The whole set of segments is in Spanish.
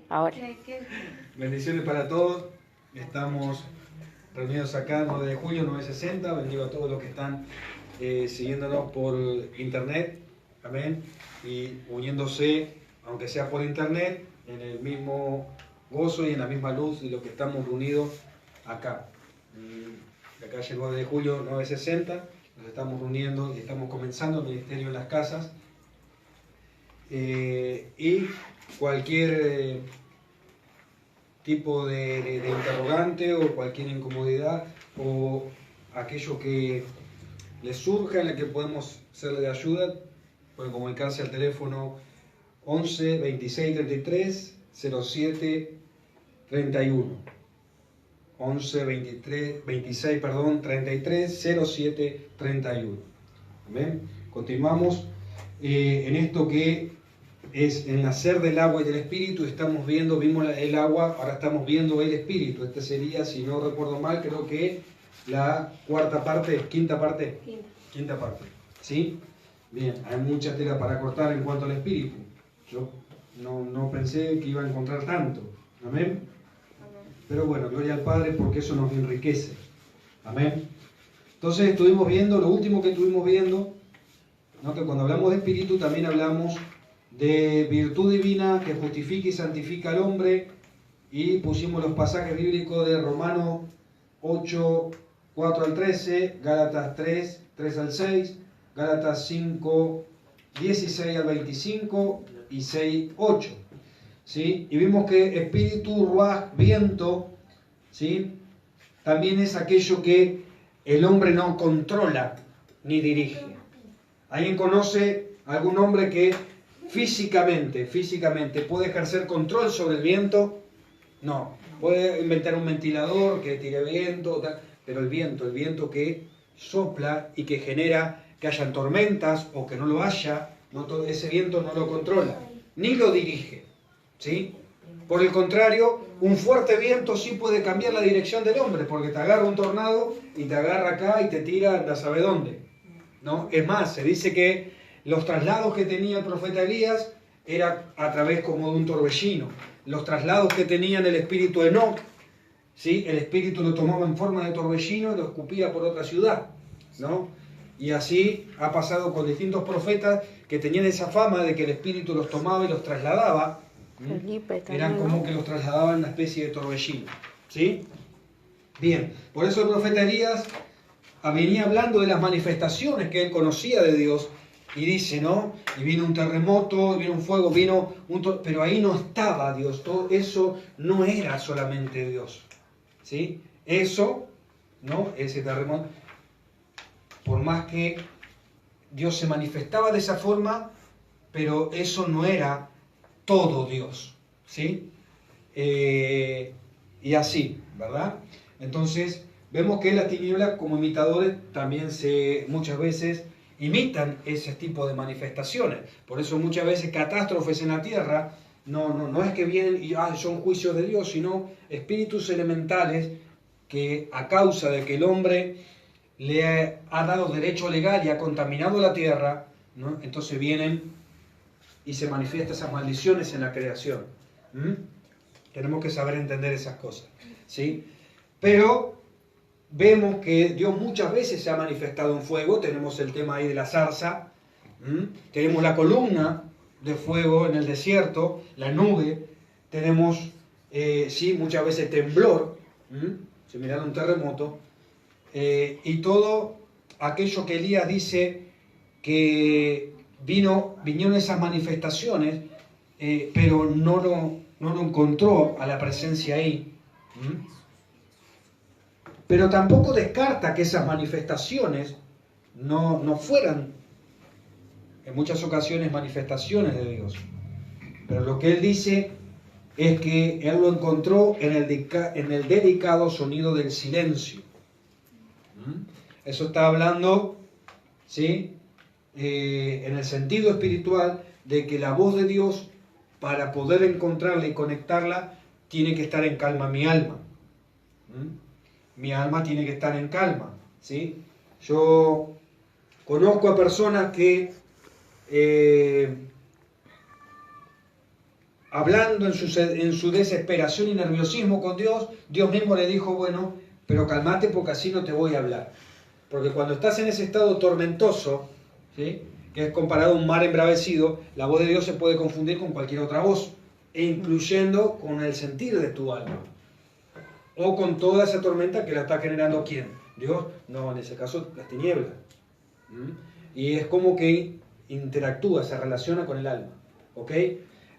Ahora. Bendiciones para todos. Estamos reunidos acá 9 de julio, 9:60. Bendigo a todos los que están siguiéndonos por internet. Amén. Y uniéndose, aunque sea por internet, en el mismo gozo y en la misma luz de los que estamos reunidos acá. De acá llegó 9 de julio, 9:60. Nos estamos reuniendo y estamos comenzando el ministerio en las casas. Y cualquier tipo de interrogante o cualquier incomodidad o aquello que les surja en el que podemos serle de ayuda, pueden comunicarse al teléfono 11 26 33 07 31. 11 23 26 33 07 31. ¿Ven? Continuamos en esto que es el nacer del agua y del espíritu. Vimos el agua, ahora estamos viendo el espíritu. Este sería, si no recuerdo mal, creo que la quinta parte. ¿Sí? Bien, hay mucha tela para cortar en cuanto al espíritu. Yo no pensé que iba a encontrar tanto. Amén. Pero bueno, gloria al Padre, porque eso nos enriquece. Amén. Entonces estuvimos viendo, lo último que estuvimos viendo, ¿no? Que cuando hablamos de espíritu también hablamos de virtud divina que justifica y santifica al hombre, y pusimos los pasajes bíblicos de Romanos 8, 4 al 13, Gálatas 3, 3 al 6, Gálatas 5, 16 al 25 y 6, 8. ¿Sí? Y vimos que espíritu, ruaj, viento, ¿sí? También es aquello que el hombre no controla ni dirige. ¿Alguien conoce algún hombre que físicamente puede ejercer control sobre el viento? No. Puede inventar un ventilador que tire viento, pero el viento que sopla y que genera que hayan tormentas o que no lo haya, ese viento no lo controla, ni lo dirige. ¿Sí? Por el contrario, un fuerte viento sí puede cambiar la dirección del hombre, porque te agarra un tornado y te agarra acá y te tira no sabe dónde, ¿no? Es más, se dice que los traslados que tenía el profeta Elías era a través como de un torbellino. Los traslados que tenían el espíritu de Enoc, ¿sí? El espíritu lo tomaba en forma de torbellino y lo escupía por otra ciudad, ¿no? Y así ha pasado con distintos profetas que tenían esa fama de que el espíritu los tomaba y los trasladaba. Eran como que los trasladaban en una especie de torbellino. ¿Sí? Bien, por eso el profeta Elías venía hablando de las manifestaciones que él conocía de Dios y dice, ¿no? Y vino un terremoto, vino un fuego, pero ahí no estaba Dios. Todo eso no era solamente Dios. ¿Sí? Eso, ¿no? Ese terremoto, por más que Dios se manifestaba de esa forma, pero eso no era todo Dios, ¿sí? Y así, ¿verdad? Entonces, vemos que las tinieblas como imitadores también muchas veces imitan ese tipo de manifestaciones. Por eso muchas veces catástrofes en la tierra no es que vienen y son juicios de Dios, sino espíritus elementales que a causa de que el hombre le ha dado derecho legal y ha contaminado la tierra, ¿no? Entonces vienen y se manifiestan esas maldiciones en la creación. Tenemos que saber entender esas cosas, ¿sí? Pero vemos que Dios muchas veces se ha manifestado en fuego. Tenemos el tema ahí de la zarza. Tenemos la columna de fuego en el desierto, la nube. Tenemos, sí, muchas veces temblor, similar a un terremoto. Y todo aquello que Elías dice que vinieron esas manifestaciones, pero no lo encontró a la presencia ahí. Pero tampoco descarta que esas manifestaciones no fueran en muchas ocasiones manifestaciones de Dios. Pero lo que él dice es que él lo encontró en el delicado sonido del silencio. Eso está hablando, ¿sí? En el sentido espiritual de que la voz de Dios, para poder encontrarla y conectarla, tiene que estar en calma mi alma. Mi alma tiene que estar en calma, ¿sí? Yo conozco a personas que hablando en su desesperación y nerviosismo con Dios, Dios mismo le dijo, bueno, pero calmate porque así no te voy a hablar. Porque cuando estás en ese estado tormentoso, ¿sí?, que es comparado a un mar embravecido, la voz de Dios se puede confundir con cualquier otra voz, incluyendo con el sentir de tu alma. O con toda esa tormenta que la está generando ¿quién? Dios. No, en ese caso las tinieblas. Y es como que interactúa, se relaciona con el alma. ¿Ok?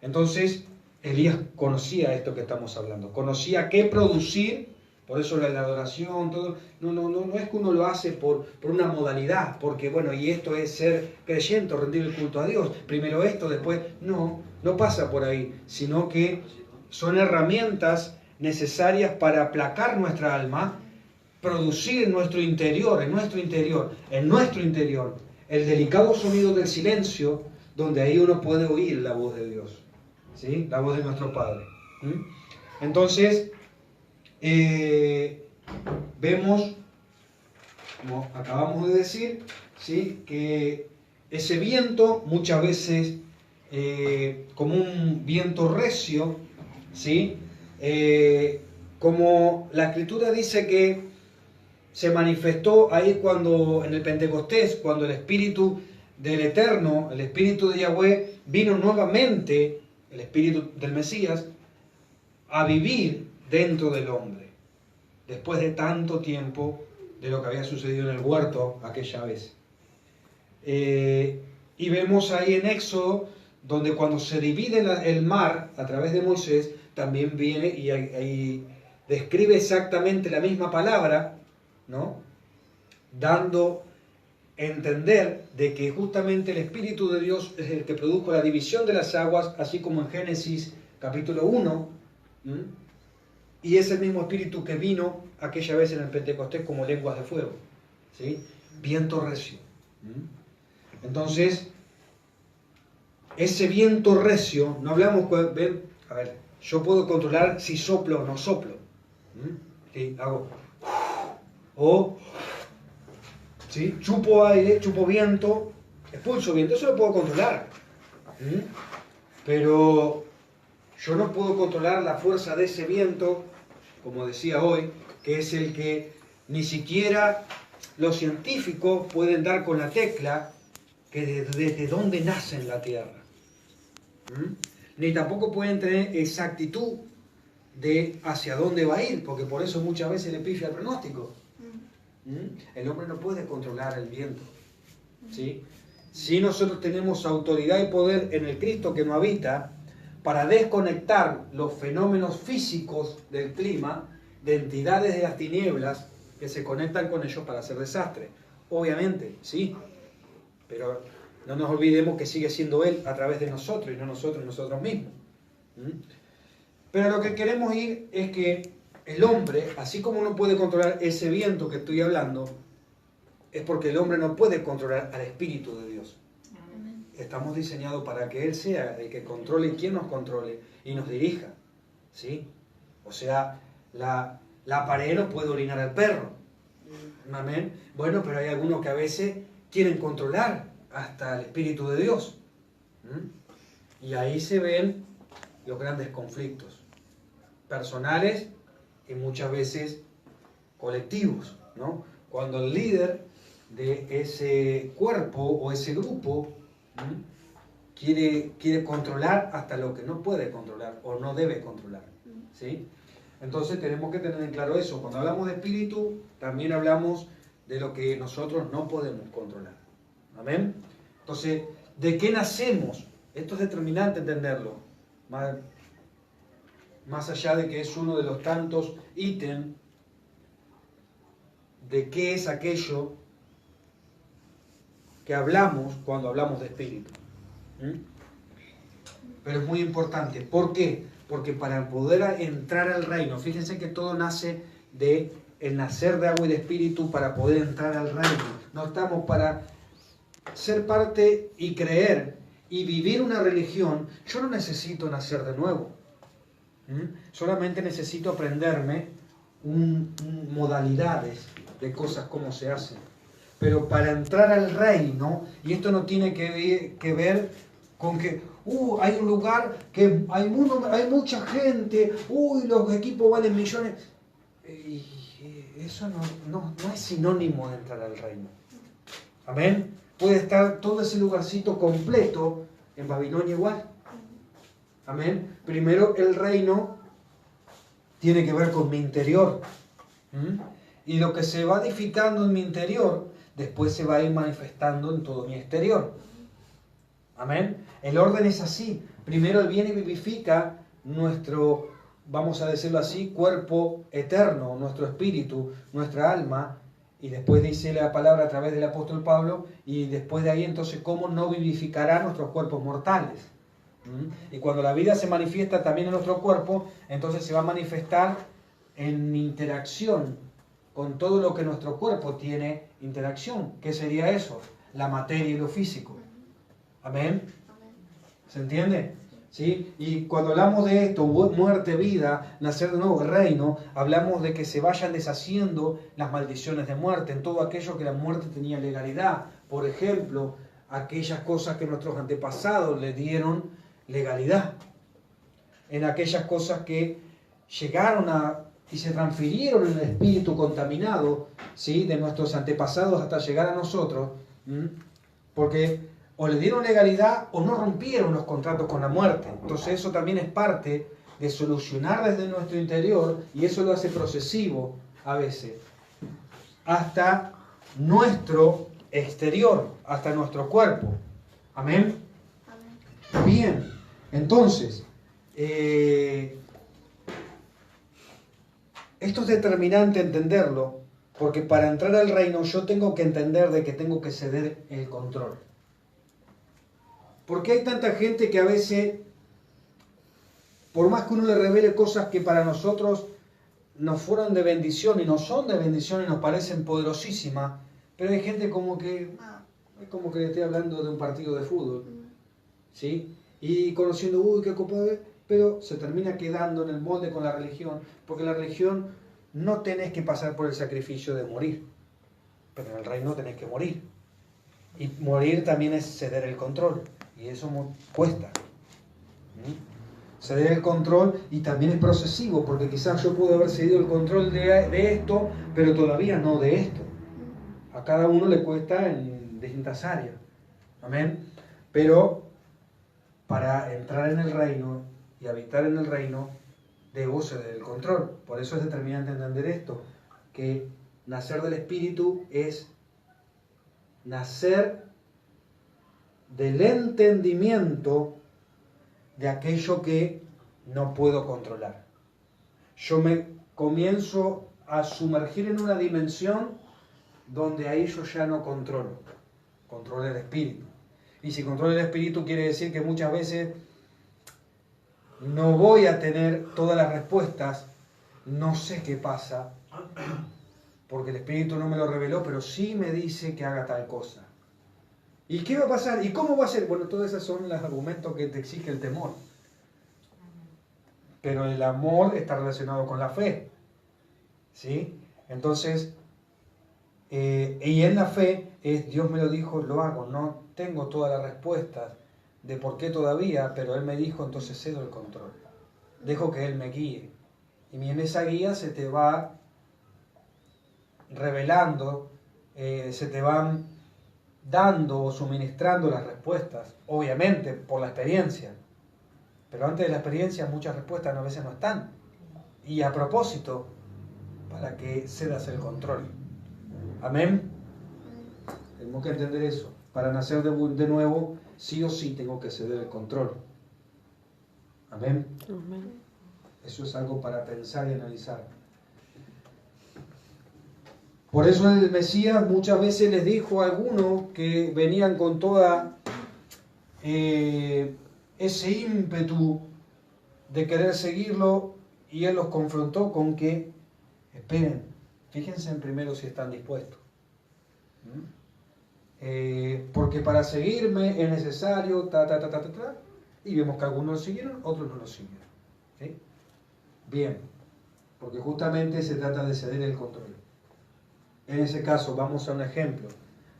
Entonces, Elías conocía esto que estamos hablando. Conocía qué producir. Por eso la adoración, todo, no es que uno lo hace por una modalidad, porque bueno, y esto es ser creyente, rendir el culto a Dios, primero esto, después, no pasa por ahí, sino que son herramientas necesarias para aplacar nuestra alma, producir en nuestro interior, el delicado sonido del silencio, donde ahí uno puede oír la voz de Dios, ¿sí?, la voz de nuestro Padre. Entonces, vemos, como acabamos de decir, ¿sí?, que ese viento muchas veces como un viento recio, ¿sí?, como la Escritura dice que se manifestó ahí cuando en el Pentecostés, cuando el Espíritu del Eterno, el Espíritu de Yahweh, vino nuevamente, el Espíritu del Mesías, a vivir dentro del hombre, después de tanto tiempo de lo que había sucedido en el huerto aquella vez. Y vemos ahí en Éxodo, donde cuando se divide el mar a través de Moisés, también viene y ahí describe exactamente la misma palabra, ¿no?, dando a entender de que justamente el Espíritu de Dios es el que produjo la división de las aguas, así como en Génesis capítulo 1, y es el mismo Espíritu que vino aquella vez en el Pentecostés como lenguas de fuego, ¿sí?, viento recio. Entonces, ese viento recio, no hablamos, ven, a ver, yo puedo controlar si soplo o no soplo, ¿sí?, hago, o, ¿sí?, chupo aire, chupo viento, expulso viento, eso lo puedo controlar, pero yo no puedo controlar la fuerza de ese viento, como decía hoy, que es el que ni siquiera los científicos pueden dar con la tecla que desde dónde nace en la Tierra. Ni tampoco pueden tener exactitud de hacia dónde va a ir, porque por eso muchas veces le pifia el pronóstico. El hombre no puede controlar el viento, ¿sí? Si nosotros tenemos autoridad y poder en el Cristo que nos habita, para desconectar los fenómenos físicos del clima, de entidades de las tinieblas que se conectan con ellos para hacer desastre. Obviamente, sí, pero no nos olvidemos que sigue siendo Él a través de nosotros y no nosotros mismos. Pero lo que queremos ir es que el hombre, así como no puede controlar ese viento que estoy hablando, es porque el hombre no puede controlar al Espíritu de Dios. Estamos diseñados para que Él sea el que controle y quien nos controle y nos dirija, ¿sí? O sea, la pared no puede orinar al perro. Amén. Bueno, pero hay algunos que a veces quieren controlar hasta el Espíritu de Dios. Y ahí se ven los grandes conflictos personales y muchas veces colectivos, ¿no? Cuando el líder de ese cuerpo o ese grupo quiere controlar hasta lo que no puede controlar o no debe controlar, ¿sí? Entonces tenemos que tener en claro eso. Cuando hablamos de espíritu, también hablamos de lo que nosotros no podemos controlar. ¿Amén? Entonces, ¿de qué nacemos? Esto es determinante entenderlo. Más allá de que es uno de los tantos ítems de qué es aquello que hablamos cuando hablamos de espíritu. Pero es muy importante. ¿Por qué? Porque para poder entrar al reino, fíjense que todo nace de el nacer de agua y de espíritu para poder entrar al reino. No estamos para ser parte y creer y vivir una religión. Yo no necesito nacer de nuevo. Solamente necesito aprenderme modalidades de cosas como se hacen. Pero para entrar al reino, y esto no tiene que ver con que hay un lugar que hay mucha gente, los equipos valen millones. Y eso no es sinónimo de entrar al reino. Amén. Puede estar todo ese lugarcito completo en Babilonia igual. Amén. Primero el reino tiene que ver con mi interior. Y lo que se va edificando en mi interior, después se va a ir manifestando en todo mi exterior. Amén. El orden es así. Primero Él viene y vivifica nuestro, vamos a decirlo así, cuerpo eterno, nuestro espíritu, nuestra alma. Y después dice la palabra a través del apóstol Pablo, y después de ahí entonces, ¿cómo no vivificará nuestros cuerpos mortales? Y cuando la vida se manifiesta también en nuestro cuerpo, entonces se va a manifestar en interacción con todo lo que nuestro cuerpo tiene interacción. ¿Qué sería eso? La materia y lo físico. Amén. ¿Se entiende? ¿Sí? Y cuando hablamos de esto, muerte, vida, nacer de nuevo, el reino, hablamos de que se vayan deshaciendo las maldiciones de muerte, en todo aquello que la muerte tenía legalidad. Por ejemplo, aquellas cosas que nuestros antepasados le dieron legalidad, en aquellas cosas que llegaron y se transfirieron en el espíritu contaminado, ¿sí?, de nuestros antepasados hasta llegar a nosotros, porque o le dieron legalidad o no rompieron los contratos con la muerte. Entonces eso también es parte de solucionar desde nuestro interior, y eso lo hace procesivo a veces, hasta nuestro exterior, hasta nuestro cuerpo. Amén. Amén. Bien, entonces, esto es determinante entenderlo, porque para entrar al reino yo tengo que entender de que tengo que ceder el control. Porque hay tanta gente que a veces, por más que uno le revele cosas que para nosotros nos fueron de bendición y nos son de bendición y nos parecen poderosísimas, pero hay gente como que, es como que le estoy hablando de un partido de fútbol, ¿sí? Y conociendo, qué copa de, pero se termina quedando en el molde con la religión, porque en la religión no tenés que pasar por el sacrificio de morir, pero en el reino tenés que morir. Y morir también es ceder el control, y eso cuesta. Ceder el control, y también es procesivo, porque quizás yo puedo haber cedido el control de esto, pero todavía no de esto. A cada uno le cuesta en distintas áreas. Amén. Pero para entrar en el reino y habitar en el reino, debo ceder el control. Por eso es determinante entender esto, que nacer del Espíritu es nacer del entendimiento de aquello que no puedo controlar. Yo me comienzo a sumergir en una dimensión donde ahí yo ya no controlo el Espíritu. Y si controlo el Espíritu quiere decir que muchas veces no voy a tener todas las respuestas, no sé qué pasa, porque el Espíritu no me lo reveló, pero sí me dice que haga tal cosa. ¿Y qué va a pasar? ¿Y cómo va a ser? Bueno, todos esos son los argumentos que te exige el temor. Pero el amor está relacionado con la fe, ¿sí? Entonces, y en la fe es, Dios me lo dijo, lo hago. No tengo todas las respuestas de por qué todavía, pero Él me dijo, entonces cedo el control. Dejo que Él me guíe. Y en esa guía se te va revelando, se te van dando o suministrando las respuestas, obviamente por la experiencia. Pero antes de la experiencia muchas respuestas a veces no están. Y a propósito, para que cedas el control. Amén. Tenemos que entender eso. Para nacer de nuevo, sí o sí tengo que ceder el control. Amén. Amén. Eso es algo para pensar y analizar. Por eso el Mesías muchas veces les dijo a algunos que venían con toda ese ímpetu de querer seguirlo, y Él los confrontó con que, esperen, fíjense en primero si están dispuestos. Porque para seguirme es necesario, y vemos que algunos lo siguieron, otros no lo siguieron. ¿Sí? Bien, porque justamente se trata de ceder el control. En ese caso, vamos a un ejemplo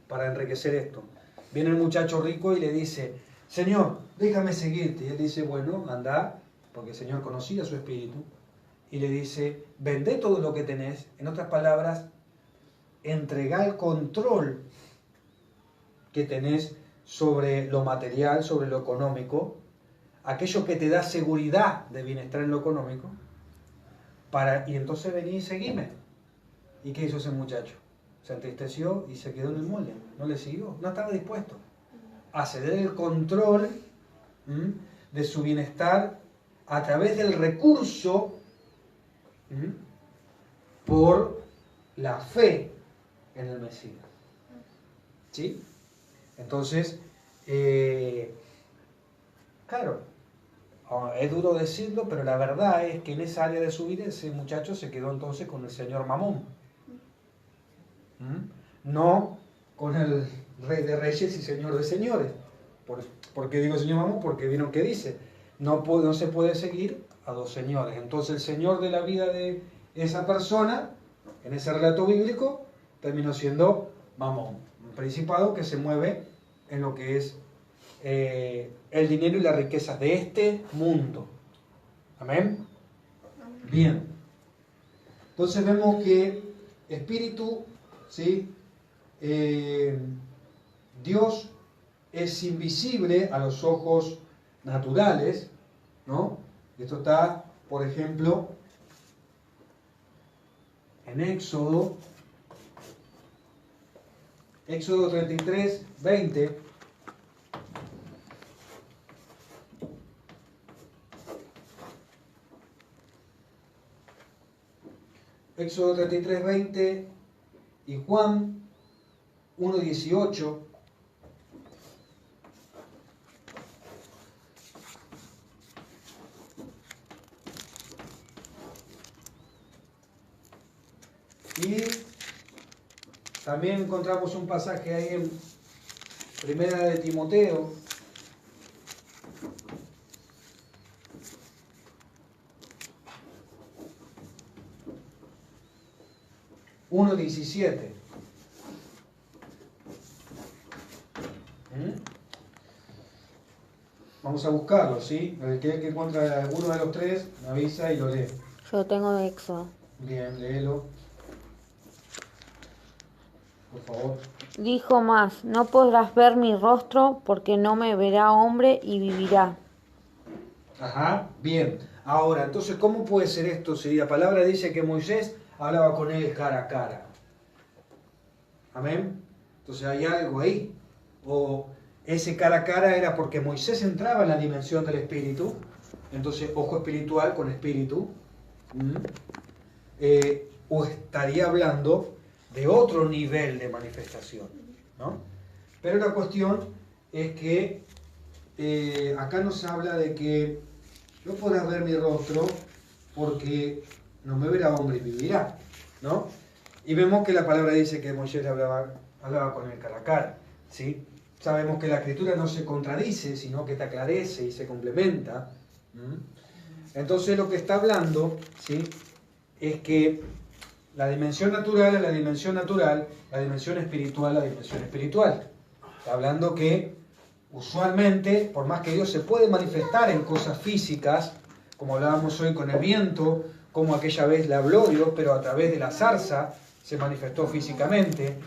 para enriquecer esto. Viene el muchacho rico y le dice, Señor, déjame seguirte. Y él dice, bueno, anda, porque el Señor conocía su espíritu. Y le dice, vendé todo lo que tenés. En otras palabras, entregá el control que tenés sobre lo material, sobre lo económico, aquello que te da seguridad de bienestar en lo económico, y entonces vení y seguime. ¿Y qué hizo ese muchacho? Se entristeció y se quedó en el molde. No le siguió, no estaba dispuesto a ceder el control de su bienestar a través del recurso por la fe en el Mesías. ¿Sí? Entonces, claro, es duro decirlo, pero la verdad es que en esa área de su vida ese muchacho se quedó entonces con el señor Mamón. No con el rey de reyes y señor de señores. ¿Por qué digo señor Mamón? Porque vieron que dice, no se puede seguir a dos señores. Entonces el señor de la vida de esa persona, en ese relato bíblico, terminó siendo Mamón, un principado que se mueve en lo que es el dinero y las riquezas de este mundo. ¿Amén? Bien. Entonces vemos que espíritu, ¿sí? Dios es invisible a los ojos naturales, ¿no? Esto está, por ejemplo, en Éxodo 33, 20. Éxodo 33, 20 y Juan 1, 18. Y también encontramos un pasaje ahí en Primera de Timoteo, uno 17. Vamos a buscarlo, ¿sí? El que encuentra alguno de los tres, me avisa y lo lee. Yo tengo Éxodo. Bien, léelo. Por favor. Dijo más, no podrás ver mi rostro porque no me verá hombre y vivirá. Ajá, bien. Ahora, entonces, ¿cómo puede ser esto si la palabra dice que Moisés hablaba con él cara a cara? Amén. Entonces hay algo ahí. O ese cara a cara era porque Moisés entraba en la dimensión del espíritu. Entonces, ojo espiritual con espíritu. O estaría hablando de otro nivel de manifestación, ¿no? Pero la cuestión es que acá nos habla de que no podrás ver mi rostro porque no me verá hombre y vivirá, ¿no? Y vemos que la palabra dice que Moisés hablaba con él cara a cara, ¿sí? Sabemos que la escritura no se contradice, sino que te aclarece y se complementa. Entonces lo que está hablando, ¿sí?, es que la dimensión natural es la dimensión natural, la dimensión espiritual la dimensión espiritual. Está hablando que usualmente, por más que Dios se puede manifestar en cosas físicas, como hablábamos hoy con el viento, como aquella vez le habló Dios, pero a través de la zarza se manifestó físicamente,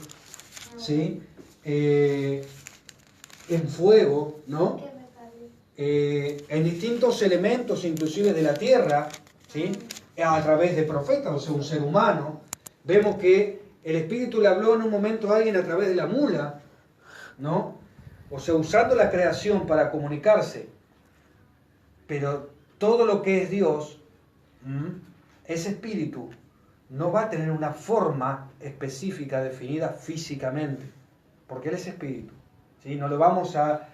¿sí? En fuego, ¿no? En distintos elementos, inclusive de la tierra, ¿sí?, a través de profetas, o sea, un ser humano. Vemos que el Espíritu le habló en un momento a alguien a través de la mula, ¿no? O sea, usando la creación para comunicarse. Pero todo lo que es Dios, ese Espíritu, no va a tener una forma específica definida físicamente, porque Él es Espíritu, ¿sí? No lo vamos a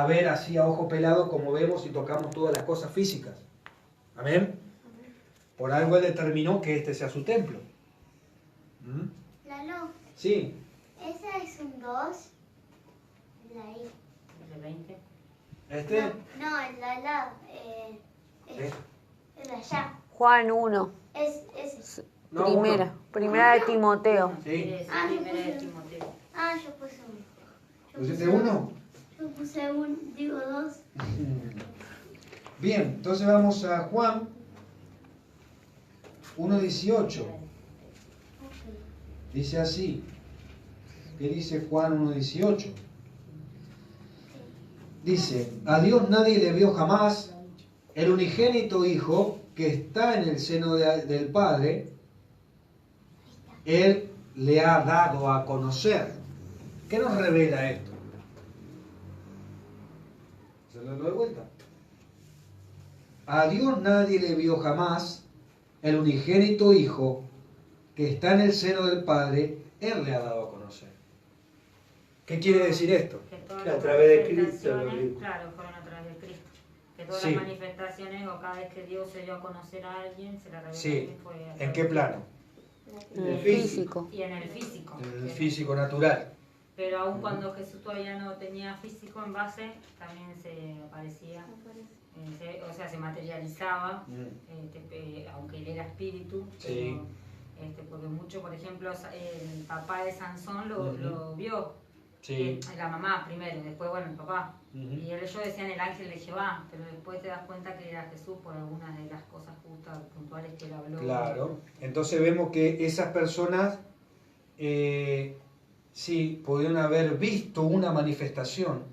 ver así a ojo pelado como vemos y tocamos todas las cosas físicas. ¿Amén? Por algo Él determinó que este sea su templo. Lalo, Sí. esa es un 2. La I. ¿El de 20? ¿Este? No, el de al lado. ¿Eh? El de allá. Juan 1, Es ese. No, primera de Timoteo. Sí. Ah, yo Primera de puse- Timoteo. Ah, yo puse uno. Yo ¿Pusiste puse uno? Yo puse dos. Bien, entonces vamos a Juan 1:18. Dice así. ¿Qué dice Juan 1:18? Dice, a Dios nadie le vio jamás, el unigénito Hijo que está en el seno del Padre, Él le ha dado a conocer. ¿Qué nos revela esto? Se lo doy vuelta. A Dios nadie le vio jamás, el unigénito Hijo que está en el seno del Padre, Él le ha dado a conocer. ¿Qué quiere decir esto? Que a través de Cristo lo vimos. Claro, fueron a través de Cristo. Que todas Sí. las manifestaciones o cada vez que Dios se dio a conocer a alguien, se la reveló. Sí. Fue a ¿En través qué de plano? En el Físico. físico. Y en el físico. En el físico natural. Pero aún cuando Jesús todavía no tenía físico en base, también se aparecía, o sea, se materializaba, aunque él era espíritu, Sí. pero, porque mucho, por ejemplo, el papá de Sansón lo vio, Sí. la mamá primero, después, bueno, el papá. Ujú. Y ellos decían el ángel de Jehová, pero después te das cuenta que era Jesús por algunas de las cosas justas, puntuales que él habló. Claro. Entonces vemos que esas personas sí pudieron haber visto una manifestación,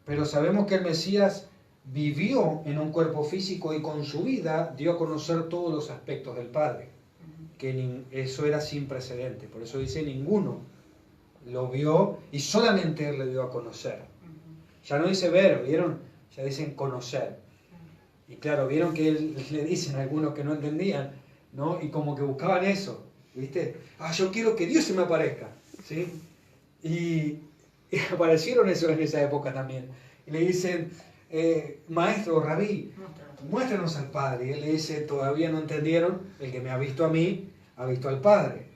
pero sabemos que el Mesías vivió en un cuerpo físico y con su vida dio a conocer todos los aspectos del Padre, que eso era sin precedente. Por eso dice ninguno lo vio y solamente Él le dio a conocer. Ya no dice ver, ¿vieron? Ya dicen conocer. Y claro, vieron que él, le dicen a algunos que no entendían, ¿no? Y como que buscaban eso, ¿viste? Ah, yo quiero que Dios se me aparezca, ¿sí? Y aparecieron eso en esa época también. Y le dicen, maestro, rabí, muéstranos al Padre. Y él le dice, todavía no entendieron, el que me ha visto a mí, ha visto al Padre.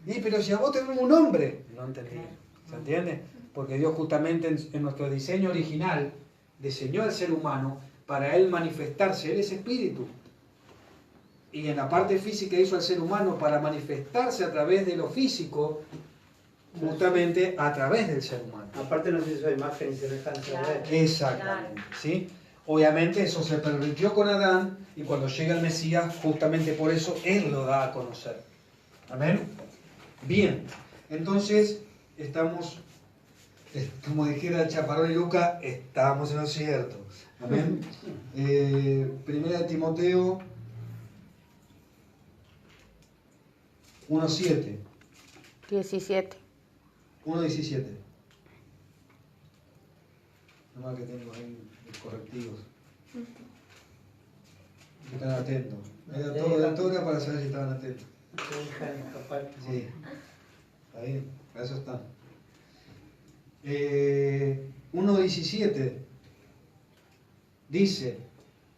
Y pero si a vos tenemos un nombre, no entendieron, ¿se entiende? Porque Dios justamente en nuestro diseño original diseñó al ser humano para él manifestarse. Él es espíritu. Y en la parte física hizo al ser humano para manifestarse a través de lo físico, justamente a través del ser humano. Aparte nos hizo imagen y semejanza de él. Exactamente, ¿sí? Obviamente eso se pervirtió con Adán y cuando llega el Mesías, justamente por eso Él lo da a conocer. ¿Amén? Bien, entonces estamos, como dijera Chaparrón y Luca, estamos en lo cierto. Amén. Primera de Timoteo 1:7. 17. 1:17. Nomás que tengo ahí los correctivos. Que están atentos. Todo era para saber si estaban atentos. Se dejan escapar. Sí. Está bien, para eso están. 1:17 dice: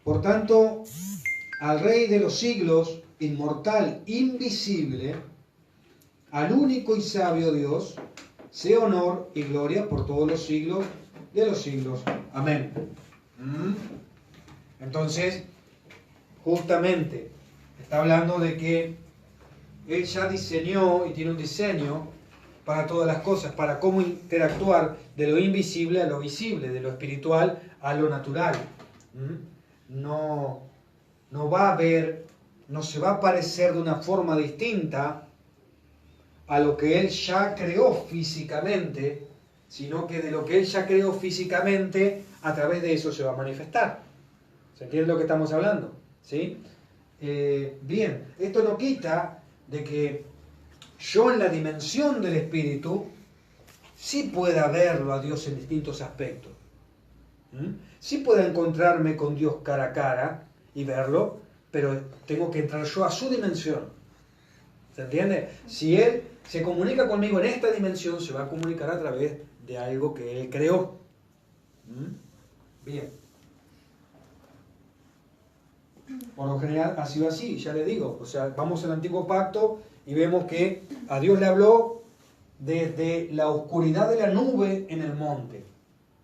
por tanto, al Rey de los siglos, inmortal, invisible, al único y sabio Dios, sea honor y gloria por todos los siglos de los siglos. Amén. Entonces, justamente, está hablando de que Él ya diseñó y tiene un diseño para todas las cosas, para cómo interactuar de lo invisible a lo visible, de lo espiritual a lo natural. No va a haber, no se va a parecer de una forma distinta a lo que Él ya creó físicamente, sino que de lo que Él ya creó físicamente, a través de eso se va a manifestar. ¿Se entiende lo que estamos hablando? ¿Sí? Bien, esto no quita de que yo en la dimensión del Espíritu sí pueda verlo a Dios en distintos aspectos. Sí pueda encontrarme con Dios cara a cara y verlo, pero tengo que entrar yo a su dimensión. ¿Se entiende? Si Él se comunica conmigo en esta dimensión, se va a comunicar a través de algo que Él creó. Bien. Por lo general ha sido así, ya le digo. O sea, vamos al Antiguo Pacto y vemos que a Dios le habló desde la oscuridad de la nube en el monte.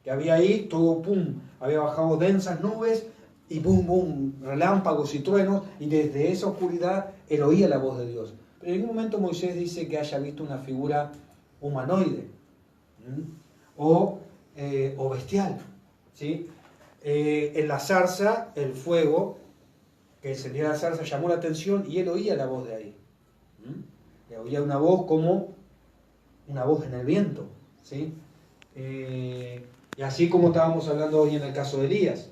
Que había ahí todo, pum, había bajado densas nubes y pum, pum, relámpagos y truenos, y desde esa oscuridad él oía la voz de Dios. Pero en ningún momento Moisés dice que haya visto una figura humanoide. O o bestial. ¿Sí? En la zarza, el fuego que encendía la zarza llamó la atención y él oía la voz de ahí. Oía una voz como una voz en el viento. ¿Sí? Y así como estábamos hablando hoy en el caso de Elías.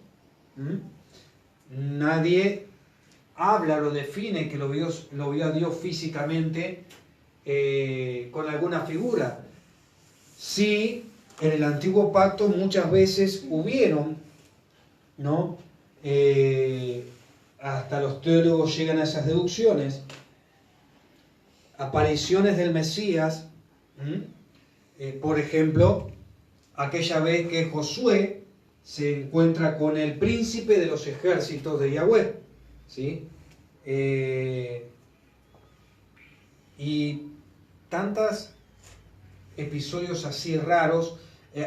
Nadie habla, lo define que lo vio a Dios físicamente con alguna figura. Sí, en el antiguo pacto muchas veces hubieron, ¿no? Hasta los teólogos llegan a esas deducciones, apariciones del Mesías, por ejemplo, aquella vez que Josué se encuentra con el príncipe de los ejércitos de Yahweh, ¿sí? Y tantos episodios así raros,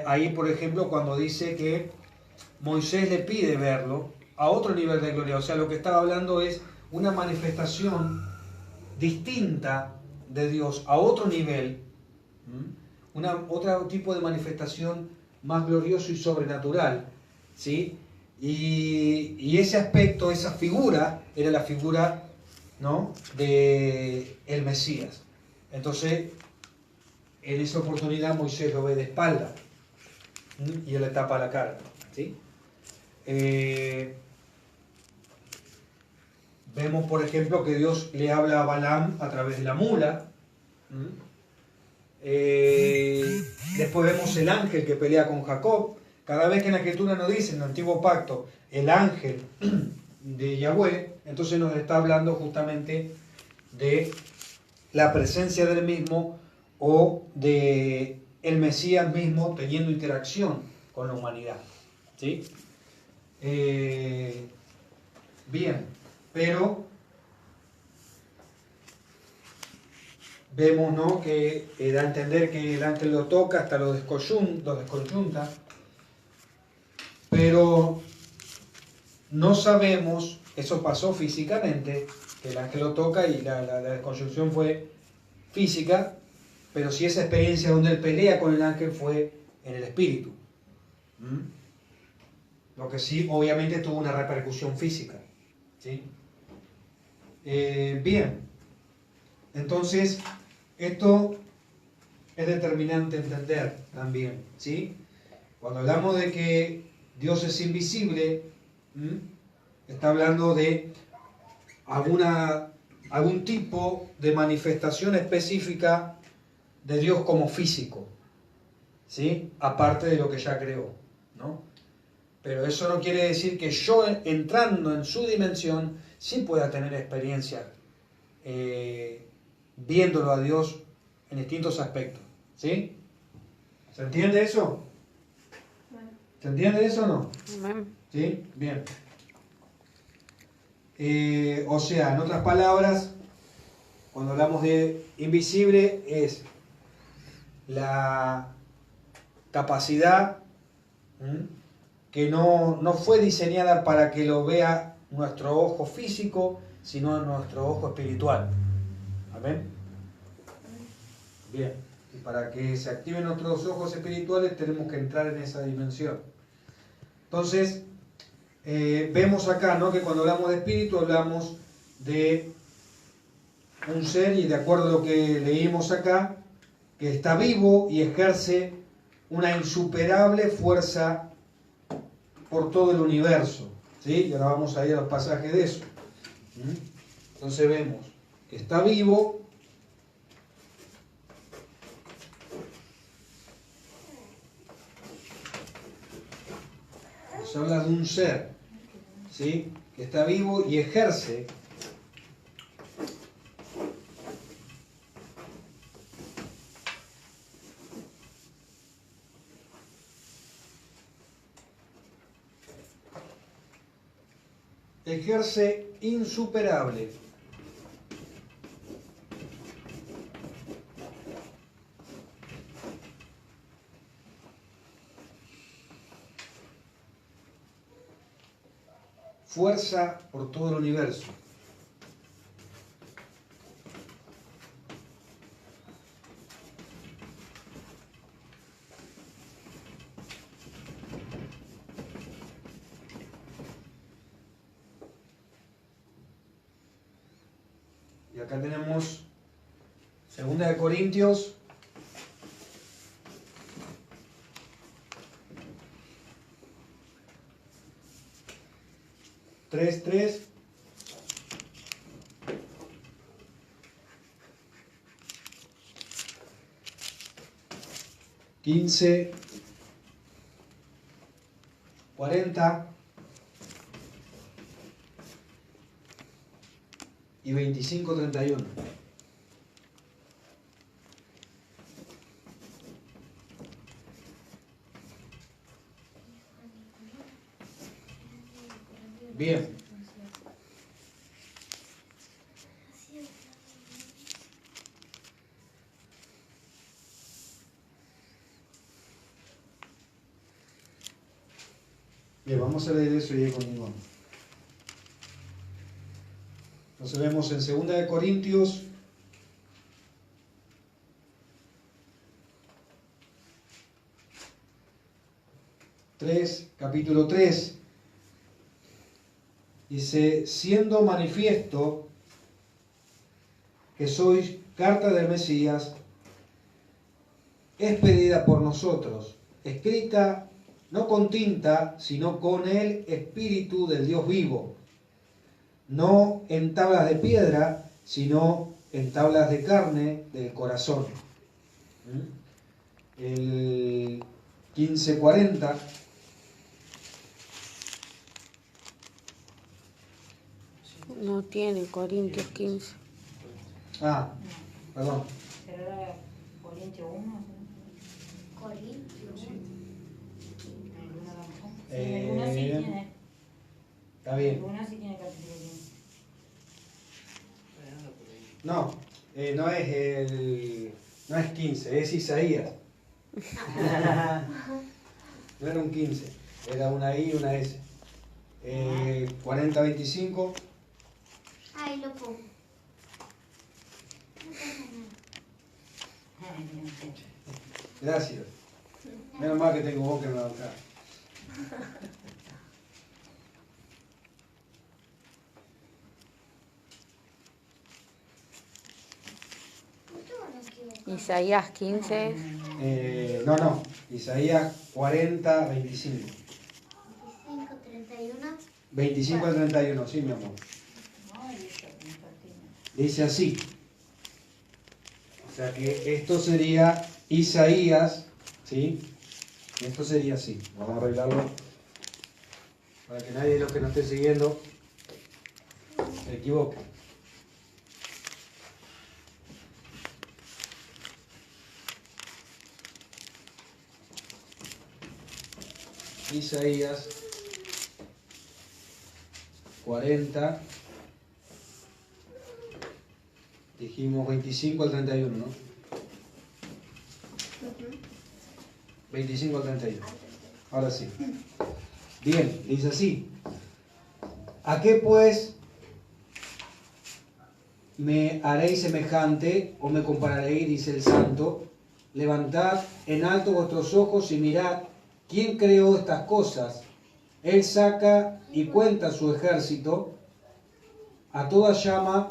ahí por ejemplo cuando dice que Moisés le pide verlo a otro nivel de gloria, o sea, lo que estaba hablando es una manifestación distinta de Dios a otro nivel, otro tipo de manifestación más glorioso y sobrenatural, ¿sí? Y ese aspecto, esa figura, era la figura, ¿no?, de el Mesías. Entonces, en esa oportunidad Moisés lo ve de espalda y él le tapa la cara, ¿sí? Vemos, por ejemplo, que Dios le habla a Balaam a través de la mula. Después vemos el ángel que pelea con Jacob. Cada vez que en la Escritura nos dice, en el Antiguo Pacto, el ángel de Yahweh, entonces nos está hablando justamente de la presencia del mismo o de el Mesías mismo teniendo interacción con la humanidad. ¿Sí? Bien, pero vemos, ¿no?, que da a entender que el ángel lo toca, hasta lo descoyunta, pero no sabemos, eso pasó físicamente, que el ángel lo toca y la descoyunción fue física, pero si esa experiencia donde él pelea con el ángel fue en el espíritu. Lo que sí, obviamente, tuvo una repercusión física. ¿Sí? Bien, entonces, esto es determinante entender también, ¿sí? Cuando hablamos de que Dios es invisible, está hablando de algún tipo de manifestación específica de Dios como físico, ¿sí? Aparte de lo que ya creó, ¿no? Pero eso no quiere decir que yo, entrando en su dimensión, sí pueda tener experiencia viéndolo a Dios en distintos aspectos. ¿Sí? ¿Se entiende eso? ¿Se entiende eso o no? ¿Sí? Bien. O sea, en otras palabras, cuando hablamos de invisible, es la capacidad que no fue diseñada para que lo vea nuestro ojo físico, sino nuestro ojo espiritual. ¿Amén? Bien. Y para que se activen nuestros ojos espirituales tenemos que entrar en esa dimensión. Entonces, vemos acá, ¿no?, que cuando hablamos de espíritu hablamos de un ser, y de acuerdo a lo que leímos acá, que está vivo y ejerce una insuperable fuerza por todo el universo. ¿Sí? Y ahora vamos a ir a los pasajes de eso. Entonces vemos que está vivo, nos habla de un ser, ¿sí?, que está vivo y ejerce insuperable fuerza por todo el universo. Y acá tenemos 2 de Corintios 3:3. Quince 40 y 25:31. Bien. Bien, vamos a leer eso y ahí continuamos. Entonces vemos en 2 de Corintios 3, capítulo 3. Dice, siendo manifiesto que sois carta del Mesías, expedida por nosotros, escrita no con tinta, sino con el Espíritu del Dios vivo, no en tablas de piedra, sino en tablas de carne del corazón. El 15:40. No tiene Corintios 15. Ah, perdón. ¿Será Corintios 1? Corintios. Alguna sí tiene. Está bien. Alguna sí tiene capítulo 15. No, no es 15, es Isaías. No era un 15, era una I y una S. 40:25. Ahí lo pongo. Gracias. Menos mal que tengo vos que me bancás. Isaías 15. No, Isaías 40:25. 25, 31. 25 al 31, sí, mi amor. Dice así. O sea que esto sería Isaías, ¿sí? Esto sería así. Vamos a arreglarlo para que nadie de los que nos esté siguiendo se equivoque. Isaías 40, dijimos 25 al 31, ¿no? 25 al 31. Ahora sí. Bien, dice así. ¿A qué pues me haréis semejante o me compararéis? Dice el santo. Levantad en alto vuestros ojos y mirad quién creó estas cosas. Él saca y cuenta su ejército, a toda llama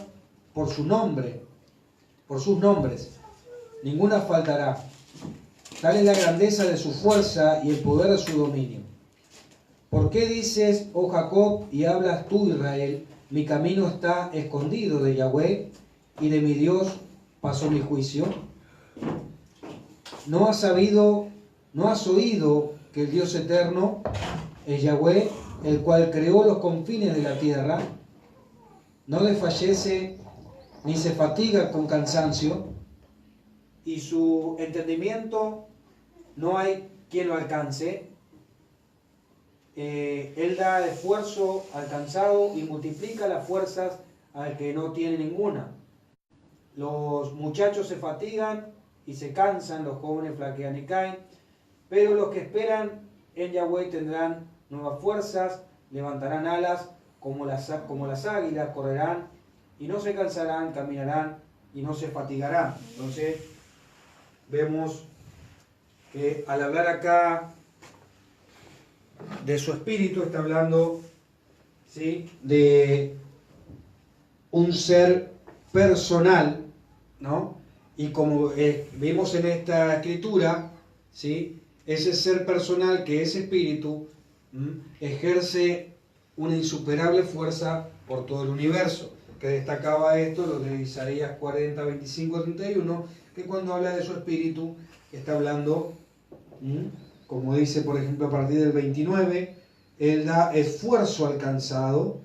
por su nombre, por sus nombres. Ninguna faltará. Tal es la grandeza de su fuerza y el poder de su dominio. ¿Por qué dices, oh Jacob, y hablas tú, Israel, mi camino está escondido de Yahweh, y de mi Dios pasó mi juicio? ¿No has oído que el Dios eterno es Yahweh, el cual creó los confines de la tierra? No desfallece ni se fatiga con cansancio, y su entendimiento no hay quien lo alcance. Él da esfuerzo al cansado y multiplica las fuerzas al que no tiene ninguna. Los muchachos se fatigan y se cansan, los jóvenes flaquean y caen, pero los que esperan en Yahweh tendrán nuevas fuerzas, levantarán alas como las águilas, correrán y no se cansarán, caminarán y no se fatigarán. Entonces vemos que al hablar acá de su espíritu está hablando, ¿sí?, de un ser personal, ¿no? Y como vimos en esta escritura, ¿sí? Ese ser personal que es espíritu ejerce una insuperable fuerza por todo el universo. Que destacaba esto, lo de Isaías 40, 25, 31, que cuando habla de su espíritu está hablando, como dice por ejemplo a partir del 29, Él da esfuerzo al cansado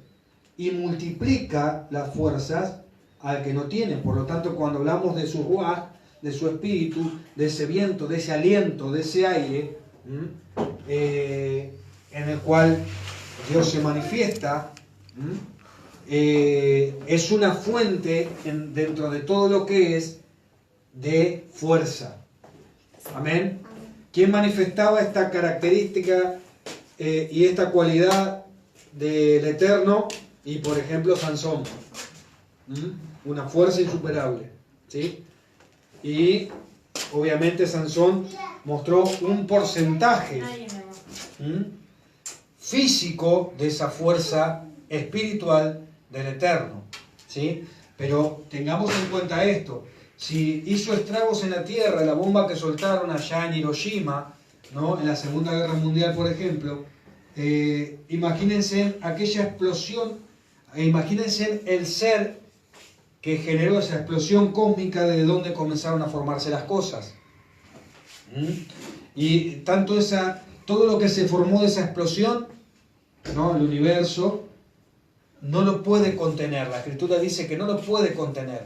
y multiplica las fuerzas al que no tiene. Por lo tanto, cuando hablamos de su ruaj, de su espíritu, de ese viento, de ese aliento, de ese aire, en el cual Dios se manifiesta, es una fuente dentro de todo lo que es de fuerza. Amén. ¿Quién manifestaba esta característica y esta cualidad del Eterno? Y por ejemplo Sansón, una fuerza insuperable, ¿sí? Y obviamente Sansón mostró un porcentaje físico de esa fuerza espiritual del Eterno, ¿sí? Pero tengamos en cuenta esto: si hizo estragos en la tierra, la bomba que soltaron allá en Hiroshima, ¿no? En la Segunda Guerra Mundial, por ejemplo, imagínense aquella explosión, imagínense el ser que generó esa explosión cósmica, de donde comenzaron a formarse las cosas. Y todo lo que se formó de esa explosión, ¿no? El universo no lo puede contener. La Escritura dice que no lo puede contener.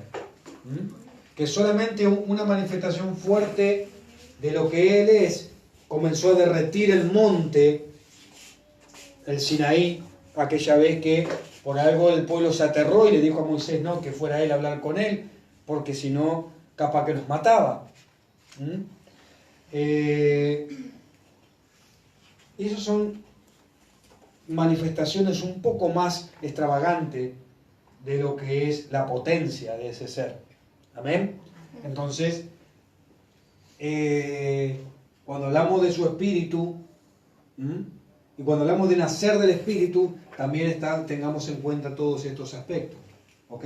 Que solamente una manifestación fuerte de lo que Él es comenzó a derretir el monte, el Sinaí, aquella vez que por algo el pueblo se aterró y le dijo a Moisés no, que fuera él a hablar con él, porque si no, capaz que nos mataba. Y esas son manifestaciones un poco más extravagantes de lo que es la potencia de ese ser. Amén. Entonces, cuando hablamos de su espíritu, y cuando hablamos de nacer del espíritu, también tengamos en cuenta todos estos aspectos. ¿Ok?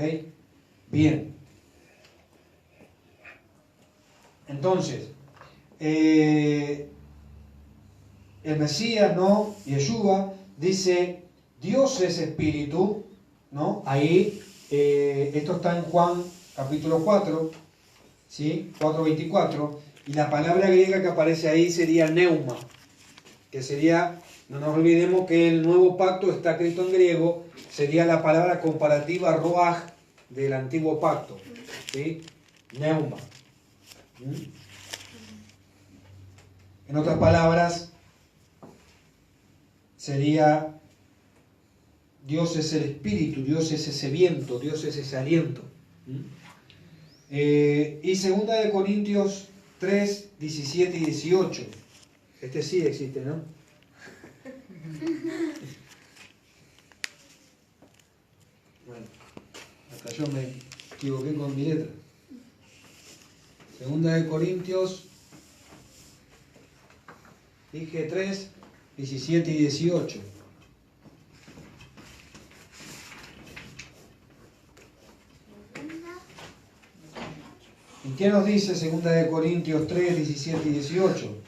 Bien. Entonces, el Mesías, ¿no? Yeshua dice, Dios es espíritu, ¿no? Ahí, esto está en Juan capítulo 4, ¿sí? 4:24, y la palabra griega que aparece ahí sería neuma, que sería, no nos olvidemos que el nuevo pacto está escrito en griego, sería la palabra comparativa roaj del antiguo pacto, ¿sí? Neuma. En otras palabras, sería Dios es el espíritu, Dios es ese viento, Dios es ese aliento. Y 2 de Corintios 3, 17 y 18. Este sí existe, ¿no? Bueno, hasta yo me equivoqué con mi letra. 2 de Corintios, dije 3, 17 y 18. ¿Y qué nos dice 2 de Corintios 3, 17 y 18?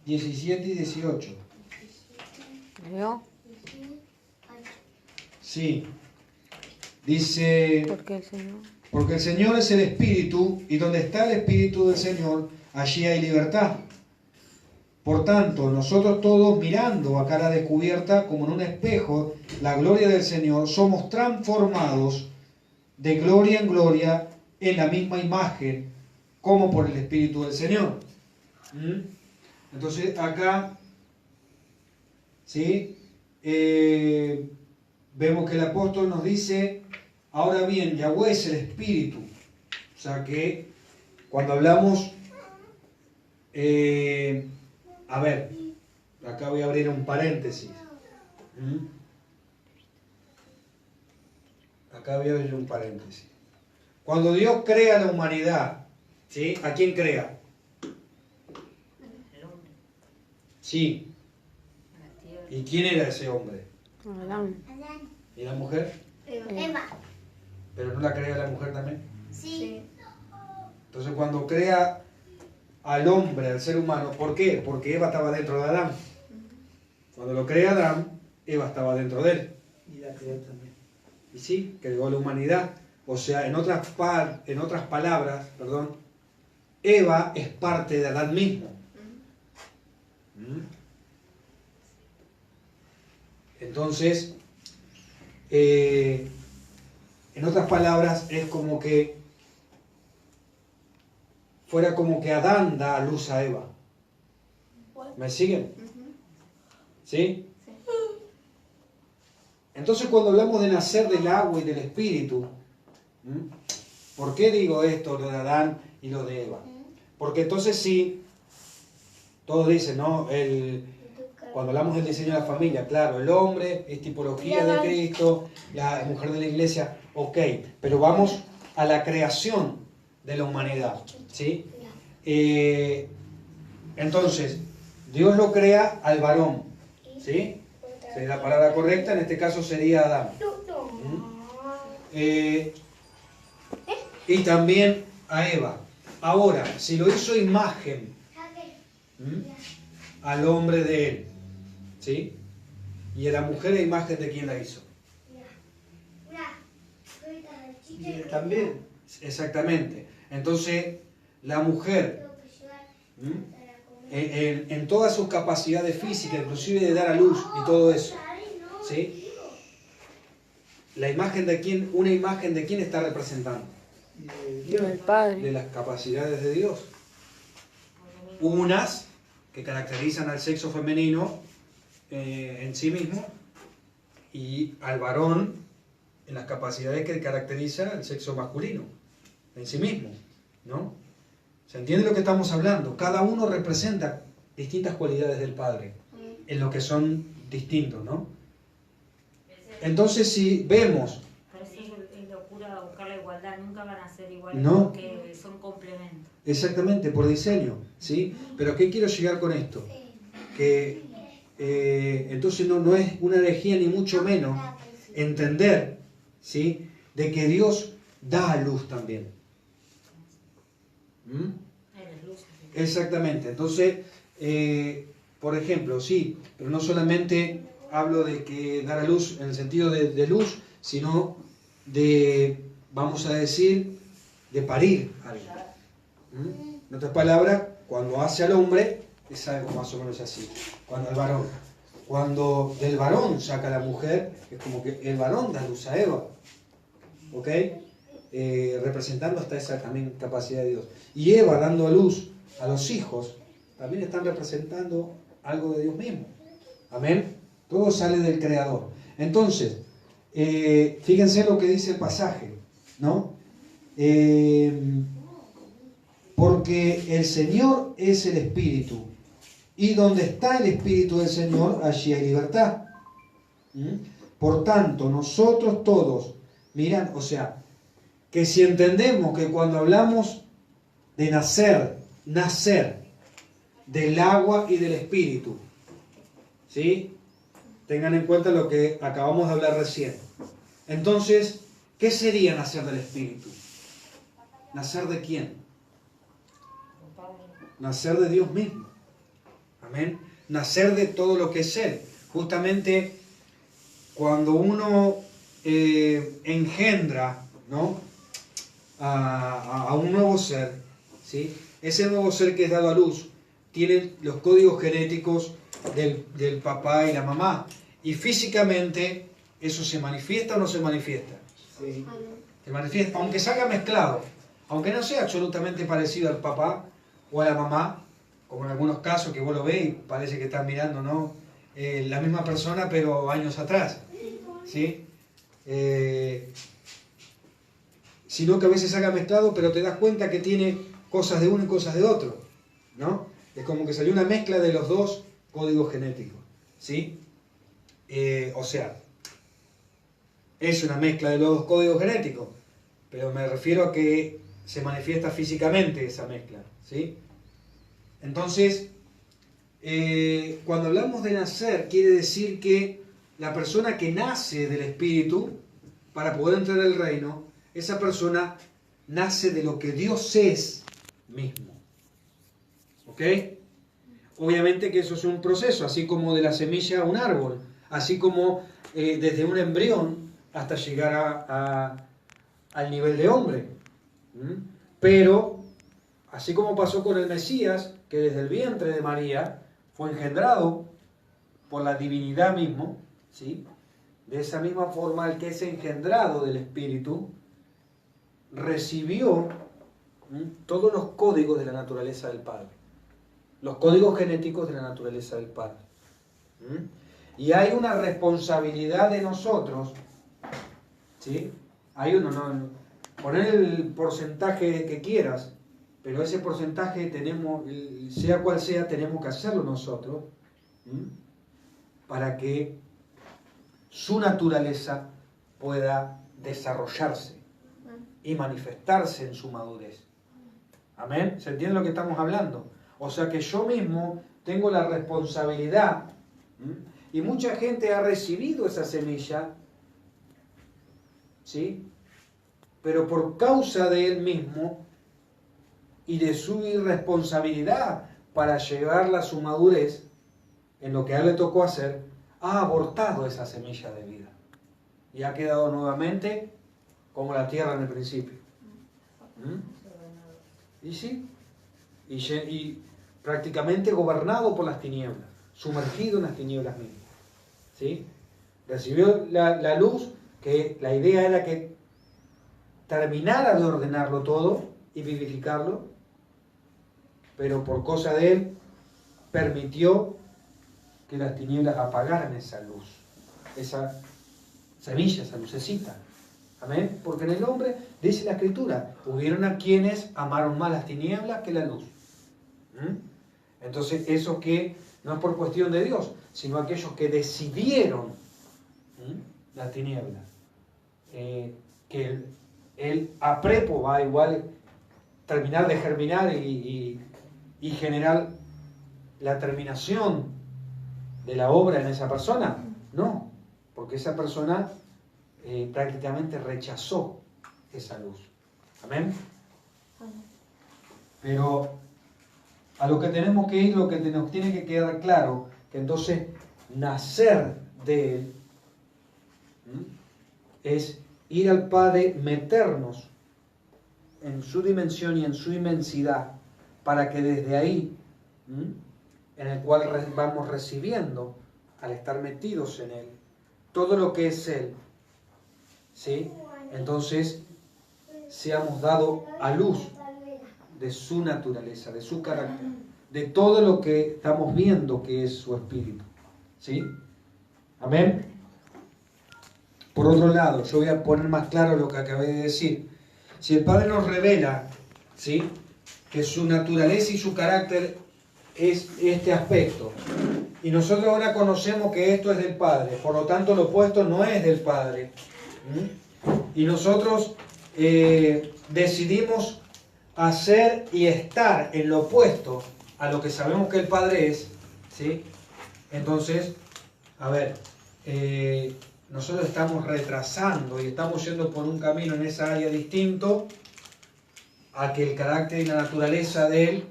17 y 18. ¿Leo? Sí. Dice, porque el Señor es el Espíritu, y donde está el Espíritu del Señor, allí hay libertad. Por tanto, nosotros todos, mirando a cara descubierta, como en un espejo, la gloria del Señor, somos transformados de gloria en gloria en la misma imagen, como por el Espíritu del Señor. Entonces, acá, ¿sí? Vemos que el apóstol nos dice, ahora bien, Yahweh es el Espíritu. O sea que, cuando hablamos... a ver, acá voy a abrir un paréntesis. Acá voy a abrir un paréntesis. Cuando Dios crea la humanidad, ¿sí? ¿A quién crea? El hombre, Sí. la tierra. ¿Y quién era ese hombre? Adán. Adán. ¿Y la mujer? Eva. ¿Pero no la crea la mujer también? Sí. Entonces cuando crea al hombre, al ser humano, ¿por qué? Porque Eva estaba dentro de Adán. Cuando lo crea Adán, Eva estaba dentro de él. Y la creó también. Y sí, creó la humanidad. O sea, en otras palabras, Eva es parte de Adán mismo. ¿Mm? Entonces, en otras palabras, es como que fuera como que Adán da a luz a Eva. ¿Me siguen? ¿Sí? Entonces, cuando hablamos de nacer del agua y del espíritu, ¿por qué digo esto, lo de Adán y lo de Eva? Porque entonces sí, todos dicen, ¿no? Cuando hablamos del diseño de la familia, claro, el hombre es tipología de Cristo, la mujer de la iglesia, ok, pero vamos a la creación de la humanidad, ¿sí? Entonces, Dios lo crea al varón, ¿sí? Si la palabra correcta, en este caso sería Adán. Y también a Eva. Ahora, si lo hizo imagen al hombre de él, ¿sí? Y a la mujer a imagen de quién la hizo. Y él también. Exactamente. Entonces, la mujer, en todas sus capacidades físicas, inclusive de dar a luz y todo eso, ¿sí? La imagen de quién, una imagen de quién está representando. Dios el Padre. De las capacidades de Dios. Unas que caracterizan al sexo femenino en sí mismo y al varón en las capacidades que caracteriza al sexo masculino en sí mismo, ¿no? ¿Se entiende lo que estamos hablando? Cada uno representa distintas cualidades del Padre en lo que son distintos, ¿no? Entonces si vemos... Pero eso es locura buscar la igualdad, nunca van a ser iguales No. porque son complementos. Exactamente, por diseño, ¿sí? Pero ¿a qué quiero llegar con esto? Que entonces no es una herejía ni mucho menos entender, ¿sí? De que Dios da a luz también. ¿Mm? Eres luz, así. Exactamente, entonces, por ejemplo, sí, pero no solamente hablo de que dar a luz en el sentido de luz, sino de, vamos a decir, de parir algo. En otras palabras, cuando hace al hombre, es algo más o menos así. Cuando al varón. Cuando del varón saca a la mujer, es como que el varón da luz a Eva. ¿Ok? Representando hasta esa también capacidad de Dios. Y Eva dando a luz a los hijos, también están representando algo de Dios mismo. Amén. Todo sale del Creador. Entonces, fíjense lo que dice el pasaje, ¿no? Porque el Señor es el Espíritu, y donde está el Espíritu del Señor, allí hay libertad. Por tanto, nosotros todos, miran, o sea, que si entendemos que cuando hablamos de nacer del agua y del Espíritu, ¿sí? Tengan en cuenta lo que acabamos de hablar recién. Entonces, ¿qué sería nacer del Espíritu? ¿Nacer de quién? Nacer de Dios mismo. Amén. Nacer de todo lo que es Él. Justamente cuando uno engendra, ¿no? a un nuevo ser, ¿sí? Ese nuevo ser que es dado a luz tiene los códigos genéticos del papá y la mamá. Y físicamente, ¿eso se manifiesta o no se manifiesta? Sí. Se manifiesta, aunque salga mezclado, aunque no sea absolutamente parecido al papá o a la mamá, como en algunos casos que vos lo ves y parece que están mirando, ¿no? La misma persona pero años atrás, ¿sí? Sino que a veces salga mezclado, pero te das cuenta que tiene cosas de uno y cosas de otro, ¿no? Es como que salió una mezcla de los dos códigos genéticos, ¿sí? O sea, es una mezcla de los dos códigos genéticos, pero me refiero a que se manifiesta físicamente esa mezcla, ¿sí? Entonces, cuando hablamos de nacer, quiere decir que la persona que nace del Espíritu, para poder entrar al reino, esa persona nace de lo que Dios es mismo. ¿Ok? Obviamente que eso es un proceso, así como de la semilla a un árbol, así como desde un embrión hasta llegar al nivel de hombre. Pero, así como pasó con el Mesías, que desde el vientre de María fue engendrado por la divinidad mismo, ¿sí? De esa misma forma, el que es engendrado del Espíritu recibió todos los códigos de la naturaleza del Padre, los códigos genéticos de la naturaleza del Padre. Y hay una responsabilidad de nosotros, ¿sí? Hay poner el porcentaje que quieras, pero ese porcentaje tenemos, sea cual sea, tenemos que hacerlo nosotros, para que su naturaleza pueda desarrollarse y manifestarse en su madurez. ¿Amén? ¿Se entiende lo que estamos hablando? O sea que yo mismo tengo la responsabilidad, y mucha gente ha recibido esa semilla, ¿sí? Pero por causa de él mismo y de su irresponsabilidad para llevarla a su madurez, en lo que a él le tocó hacer, ha abortado esa semilla de vida. Y ha quedado nuevamente como la tierra en el principio. Y sí, y prácticamente gobernado por las tinieblas, sumergido en las tinieblas mismas. ¿Sí? Recibió la luz, que la idea era que terminara de ordenarlo todo y vivificarlo, pero por cosa de él permitió que las tinieblas apagaran esa luz, esa semilla, esa lucecita. Amén. Porque en el hombre, dice la Escritura, hubieron a quienes amaron más las tinieblas que la luz. Entonces, eso que no es por cuestión de Dios, sino aquellos que decidieron la tiniebla, que el aprepo va a igual terminar de germinar y generar la terminación de la obra en esa persona. No, porque esa persona prácticamente rechazó esa luz. Amén. Pero a lo que tenemos que ir, lo que nos tiene que quedar claro, que entonces nacer de él es ir al Padre, meternos en su dimensión y en su inmensidad, para que desde ahí, en el cual vamos recibiendo, al estar metidos en él, todo lo que es él, ¿sí? Entonces seamos dados a luz de su naturaleza, de su carácter, de todo lo que estamos viendo que es su espíritu, ¿sí? Amén. Por otro lado, yo voy a poner más claro lo que acabé de decir. Si el Padre nos revela, ¿sí?, que su naturaleza y su carácter es este aspecto, y nosotros ahora conocemos que esto es del Padre, por lo tanto lo opuesto no es del Padre, y nosotros decidimos hacer y estar en lo opuesto a lo que sabemos que el Padre es, ¿sí? Entonces, a ver, nosotros estamos retrasando y estamos yendo por un camino en esa área distinto a que el carácter y la naturaleza de él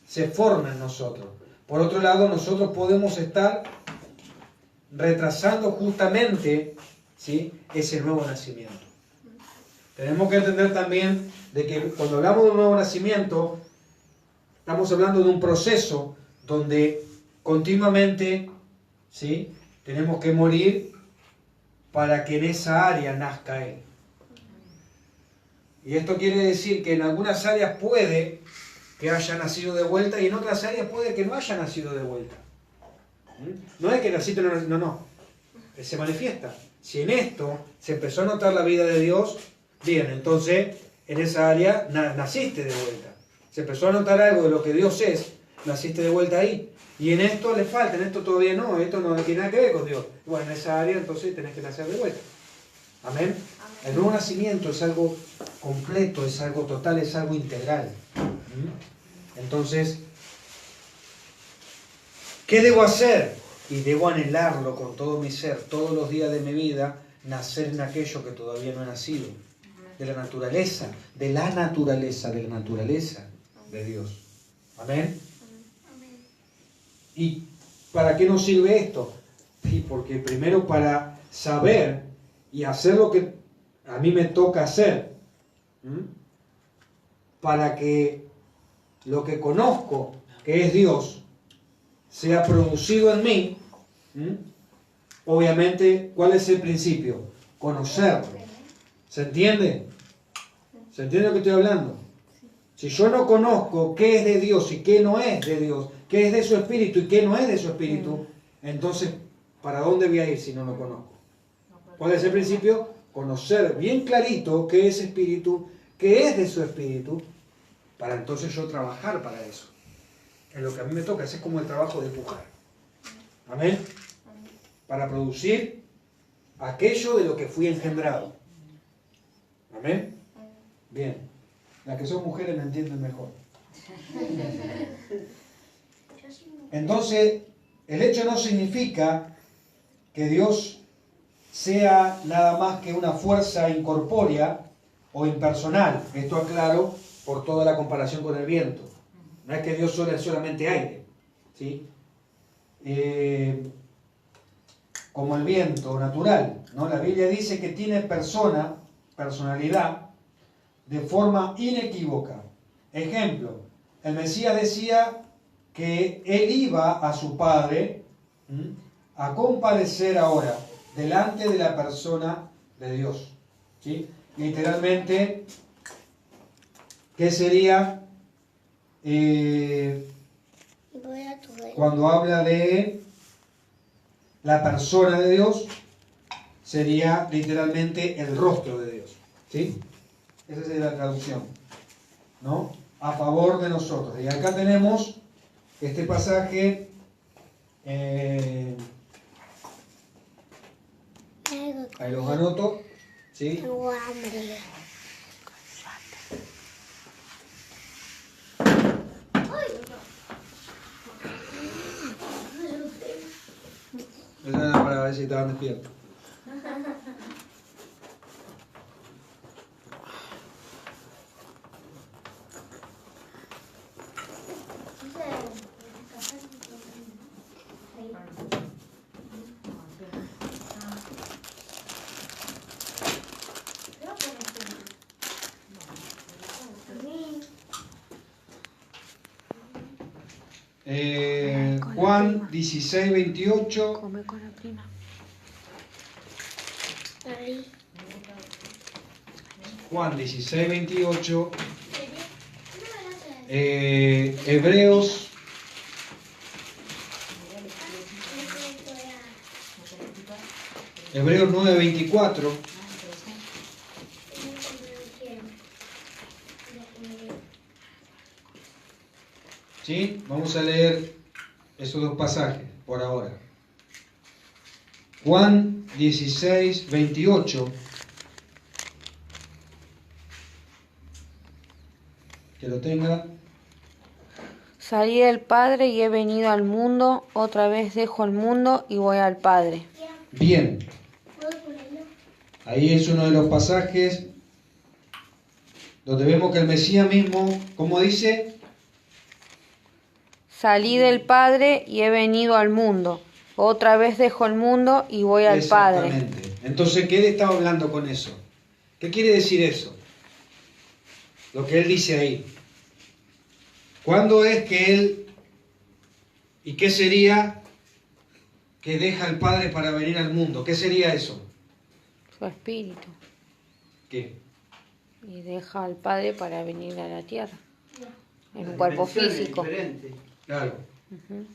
se formen en nosotros. Por otro lado, nosotros podemos estar retrasando justamente, ¿sí?, ese nuevo nacimiento. Tenemos que entender también de que cuando hablamos de un nuevo nacimiento, estamos hablando de un proceso donde continuamente, ¿sí?, tenemos que morir para que en esa área nazca él. Y esto quiere decir que en algunas áreas puede que haya nacido de vuelta y en otras áreas puede que no haya nacido de vuelta. No es que naciste, no. Se manifiesta. Si en esto se empezó a notar la vida de Dios, bien, entonces en esa área naciste de vuelta. Se empezó a notar algo de lo que Dios es, naciste de vuelta ahí. Y en esto le falta, en esto todavía no, esto no tiene nada que ver con Dios. Bueno, en esa área entonces tenés que nacer de vuelta. Amén. El nuevo nacimiento es algo completo, es algo total, es algo integral. Entonces, ¿Qué debo hacer? Y debo anhelarlo con todo mi ser, todos los días de mi vida, nacer en aquello que todavía no he nacido. De la naturaleza de Dios. Amén. ¿Y para qué nos sirve esto? Sí, porque primero para saber y hacer lo que a mí me toca hacer, para que lo que conozco, que es Dios, sea producido en mí. Obviamente, ¿cuál es el principio? Conocerlo. ¿Se entiende? ¿Se entiende lo que estoy hablando? Si yo no conozco qué es de Dios y qué no es de Dios, qué es de su espíritu y qué no es de su espíritu, entonces, ¿para dónde voy a ir si no lo conozco? ¿Cuál es el principio? Conocer bien clarito qué es espíritu, qué es de su espíritu, para entonces yo trabajar para eso. En lo que a mí me toca, ese es como el trabajo de pujar. Amén. Para producir aquello de lo que fui engendrado. Amén. Bien. Las que son mujeres me entienden mejor. Entonces, el hecho no significa que Dios sea nada más que una fuerza incorpórea o impersonal. Esto aclaro por toda la comparación con el viento. No es que Dios solo es solamente aire, ¿sí? Como el viento natural, ¿no? La Biblia dice que tiene personalidad, de forma inequívoca. Ejemplo, el Mesías decía que él iba a su Padre a comparecer ahora delante de la persona de Dios. ¿Sí? Literalmente, ¿qué sería cuando habla de la persona de Dios? Sería literalmente el rostro de Dios. ¿Sí? Esa sería la traducción, ¿no? A favor de nosotros. Y acá tenemos este pasaje. Ahí los anoto. ¿Sí? Tengo hambre. Eso era para ver si estaban despiertos. Juan 16, 28. Come con la prima. Juan 16, 28. Hebreos 9, 24. ¿Sí? Vamos a leer esos dos pasajes por ahora. Juan 16, 28. Que lo tenga. Salí del Padre y he venido al mundo, otra vez dejo el mundo y voy al Padre. Bien. Ahí es uno de los pasajes donde vemos que el Mesías mismo, ¿cómo dice? Salí del Padre y he venido al mundo, otra vez dejo el mundo y voy al Padre. Exactamente. Entonces, ¿qué le estaba hablando con eso? ¿Qué quiere decir eso? Lo que él dice ahí. ¿Cuándo es que él, y qué sería que deja al Padre para venir al mundo? ¿Qué sería eso? Su espíritu. ¿Qué? Y deja al Padre para venir a la tierra. En un cuerpo físico. Claro.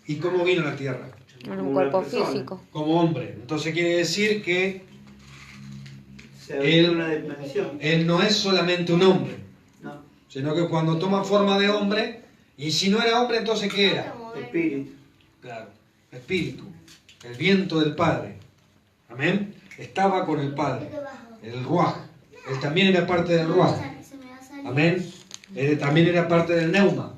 ¿Y cómo vino a la tierra? En un cuerpo físico. Como hombre. Entonces quiere decir que él no es solamente un hombre, No, sino que cuando toma forma de hombre, y si no era hombre, entonces ¿qué era? espíritu. Claro, espíritu, el viento del Padre. Amén. Estaba con el Padre, el Ruaj. Él también era parte del Ruaj. Amén. Él también era parte del Neuma.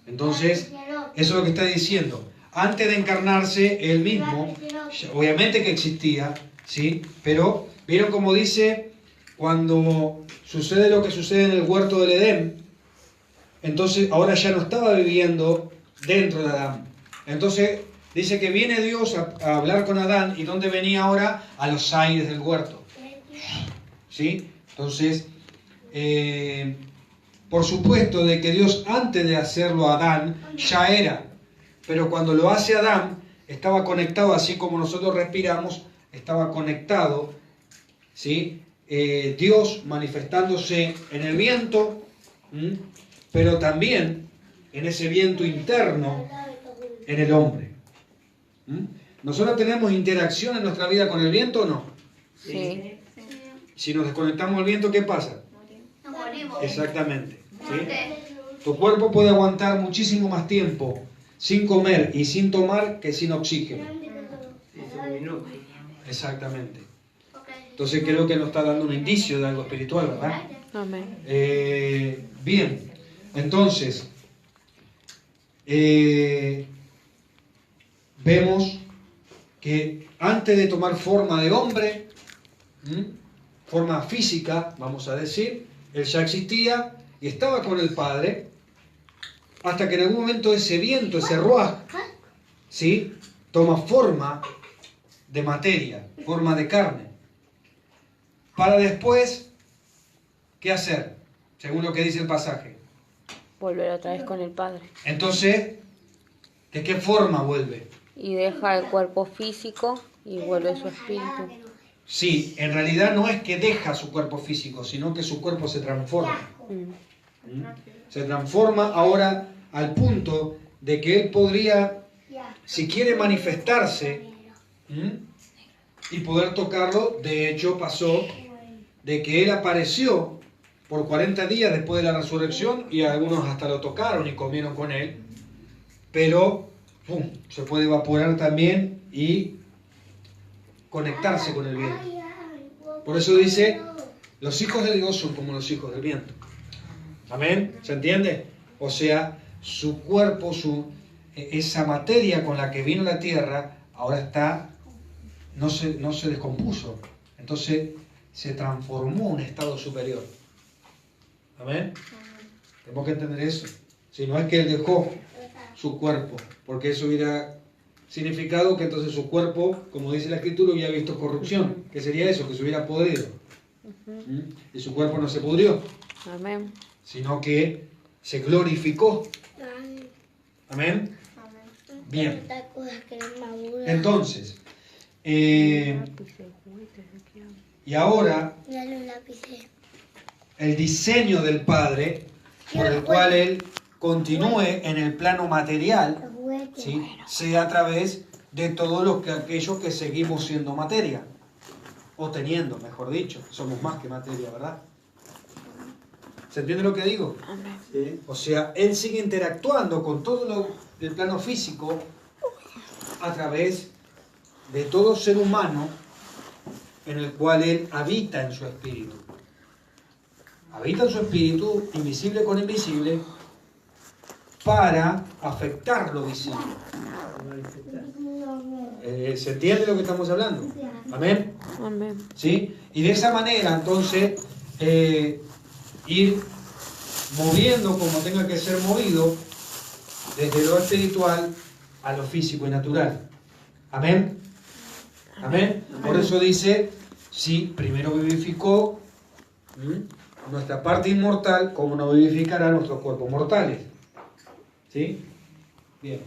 Entonces, eso es lo que está diciendo. antes de encarnarse, Él mismo, obviamente que existía, ¿sí? Pero, ¿vieron cómo dice? Cuando sucede lo que sucede en el huerto del Edén, entonces ahora ya no estaba viviendo dentro de Adán. Entonces dice que viene Dios a hablar con Adán, y ¿dónde venía ahora? A los aires del huerto. ¿Sí? Entonces, por supuesto de que Dios antes de hacerlo a Adán ya era, pero cuando lo hace Adán estaba conectado, así como nosotros respiramos, estaba conectado, ¿sí? Dios manifestándose en el viento, pero también en ese viento interno en el hombre. ¿Nosotros tenemos interacción en nuestra vida con el viento o no? Sí. Si nos desconectamos del viento, ¿qué pasa? Nos morimos. Exactamente. ¿Sí? Tu cuerpo puede aguantar muchísimo más tiempo sin comer y sin tomar que sin oxígeno. Es un minuto. Exactamente. Entonces creo que nos está dando un indicio de algo espiritual, ¿verdad? Amén. Bien, entonces vemos que antes de tomar forma de hombre, forma física, vamos a decir, Él ya existía y estaba con el Padre, hasta que en algún momento ese viento, ese ruaj, ¿sí?, toma forma de materia, forma de carne, para después, ¿qué hacer? Según lo que dice el pasaje. Volver otra vez con el Padre. Entonces, ¿de qué forma vuelve? Y deja el cuerpo físico y vuelve su espíritu. Sí, en realidad no es que deja su cuerpo físico, sino que su cuerpo se transforma. Se transforma ahora al punto de que Él podría, si quiere manifestarse y poder tocarlo. De hecho pasó de que Él apareció por 40 días después de la resurrección, y algunos hasta lo tocaron y comieron con Él, pero se puede evaporar también y conectarse con el viento. Por eso dice, los hijos de Dios son como los hijos del viento. ¿Amén? ¿Se entiende? O sea, su cuerpo, esa materia con la que vino la tierra, ahora está, no se descompuso. Entonces se transformó en un estado superior. ¿Amén? Tenemos que entender eso. Si no es que Él dejó su cuerpo, porque eso hubiera significado que entonces su cuerpo, como dice la Escritura, hubiera visto corrupción. ¿Qué sería eso? Que se hubiera podrido. Y su cuerpo no se pudrió. Amén. Sino que se glorificó. Amén. Bien. Entonces, y ahora el diseño del Padre, por el cual Él continúe en el plano material, ¿sí?, sea a través de todos aquellos que seguimos siendo materia, o teniendo, mejor dicho, somos más que materia, ¿verdad? ¿Se entiende lo que digo? Sí. O sea, Él sigue interactuando con todo el plano físico a través de todo ser humano en el cual Él habita en su espíritu. Habita en su espíritu, invisible con invisible, para afectar lo visible. ¿Se entiende lo que estamos hablando? ¿Amén? Amén. ¿Sí? Y de esa manera, entonces, ir moviendo como tenga que ser movido desde lo espiritual a lo físico y natural. ¿Amén? ¿Amén? Por eso dice, sí, primero vivificó nuestra parte inmortal, como no vivificará nuestros cuerpos mortales. ¿Sí? Bien.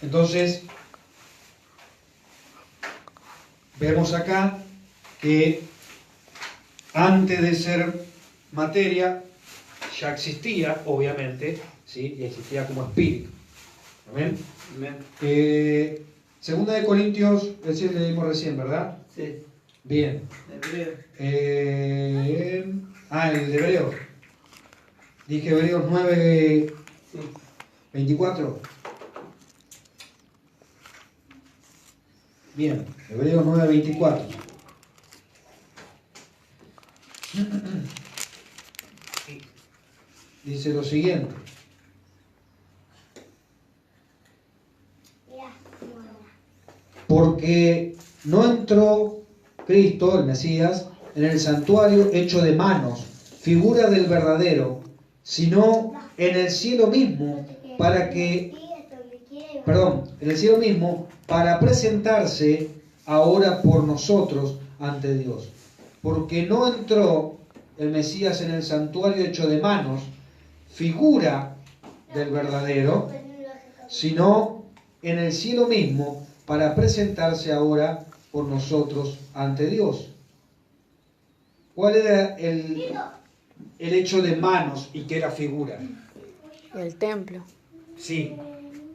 Entonces, vemos acá que antes de ser materia ya existía, obviamente, ¿sí?, y existía como espíritu. ¿Amén? Amén. Segunda de Corintios, ese le dimos recién, ¿verdad? Sí. Bien. Hebreo. El de Hebreos. Dije Hebreos 9, Sí. 24. Bien, Hebreos 9, 24. Dice lo siguiente. porque no entró Cristo, el Mesías, en el santuario hecho de manos, figura del verdadero, sino en el cielo mismo, en el cielo mismo, para presentarse ahora por nosotros ante Dios. Porque no entró el Mesías en el santuario hecho de manos, figura del verdadero, sino en el cielo mismo, para presentarse ahora por nosotros ante Dios. ¿Cuál era el hecho de manos y qué era figura? El templo. Sí.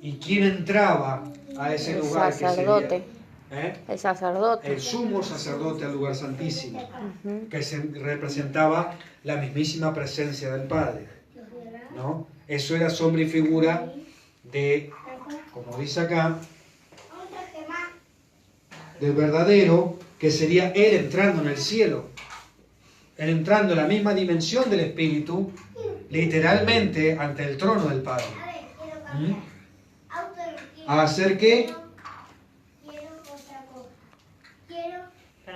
¿Y quién entraba a ese El lugar? sacerdote. Que sería, El sacerdote. el sumo sacerdote al lugar santísimo, Ujú. que representaba la mismísima presencia del Padre, ¿no? Eso era sombra y figura de, como dice acá, del verdadero, que sería Él entrando en el cielo, Él entrando en la misma dimensión del Espíritu, literalmente ante el trono del Padre. ¿A hacer qué?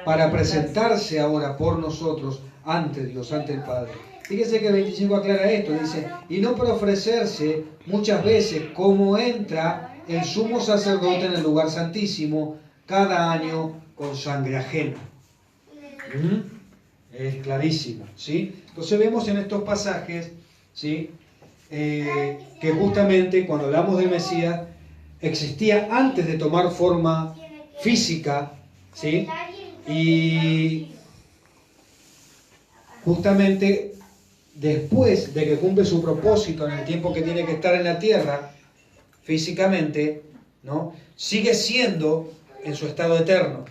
Para presentarse ahora por nosotros ante Dios, ante el Padre. Fíjese que el 25 aclara esto, dice, y no para ofrecerse muchas veces como entra el sumo sacerdote en el lugar santísimo cada año con sangre ajena. Es clarísimo, ¿sí? Entonces vemos en estos pasajes, ¿sí? Que justamente cuando hablamos del Mesías existía antes de tomar forma física, ¿sí? Y justamente después de que cumple su propósito en el tiempo que tiene que estar en la tierra, físicamente, ¿no? Sigue siendo en su estado eterno,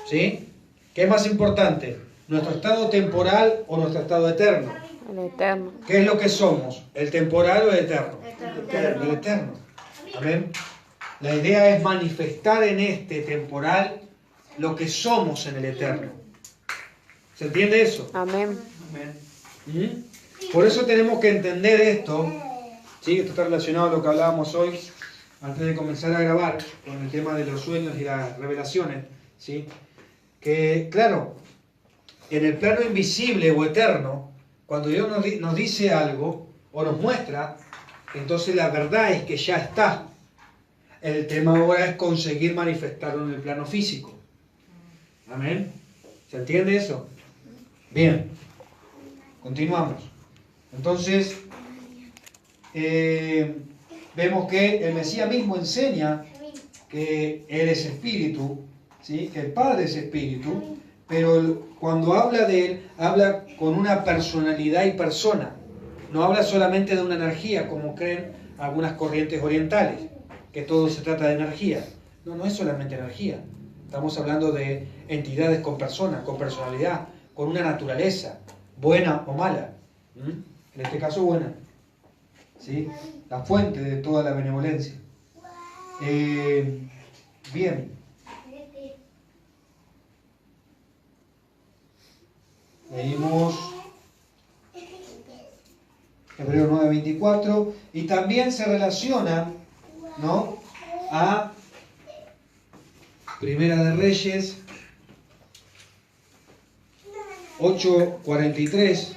¿sí? ¿Qué es más importante? ¿Nuestro estado temporal o nuestro estado eterno? El eterno. ¿Qué es lo que somos? ¿El temporal o el eterno? El eterno. Amén. La idea es manifestar en este temporal lo que somos en el eterno. ¿Se entiende eso? Amén. Amén. Por eso tenemos que entender esto. ¿Sí? Esto está relacionado a lo que hablábamos hoy, antes de comenzar a grabar, con el tema de los sueños y las revelaciones. ¿Sí? Que, claro, en el plano invisible o eterno, cuando Dios nos dice algo o nos muestra, entonces la verdad es que ya está. El tema ahora es conseguir manifestarlo en el plano físico. Amén. ¿Se entiende eso? Bien. Continuamos. Entonces, vemos que el Mesías mismo enseña que Él es espíritu, ¿sí? Que el Padre es espíritu, pero cuando habla de Él, habla con una personalidad y persona. No habla solamente de una energía, como creen algunas corrientes orientales, que todo se trata de energía. No, no es solamente energía. Estamos hablando de entidades con personas, con personalidad, con una naturaleza, buena o mala. En este caso, buena. ¿Sí? La fuente de toda la benevolencia. Bien. Leímos Hebreos 9:24 y también se relaciona, ¿no?, a Primera de Reyes 8:43.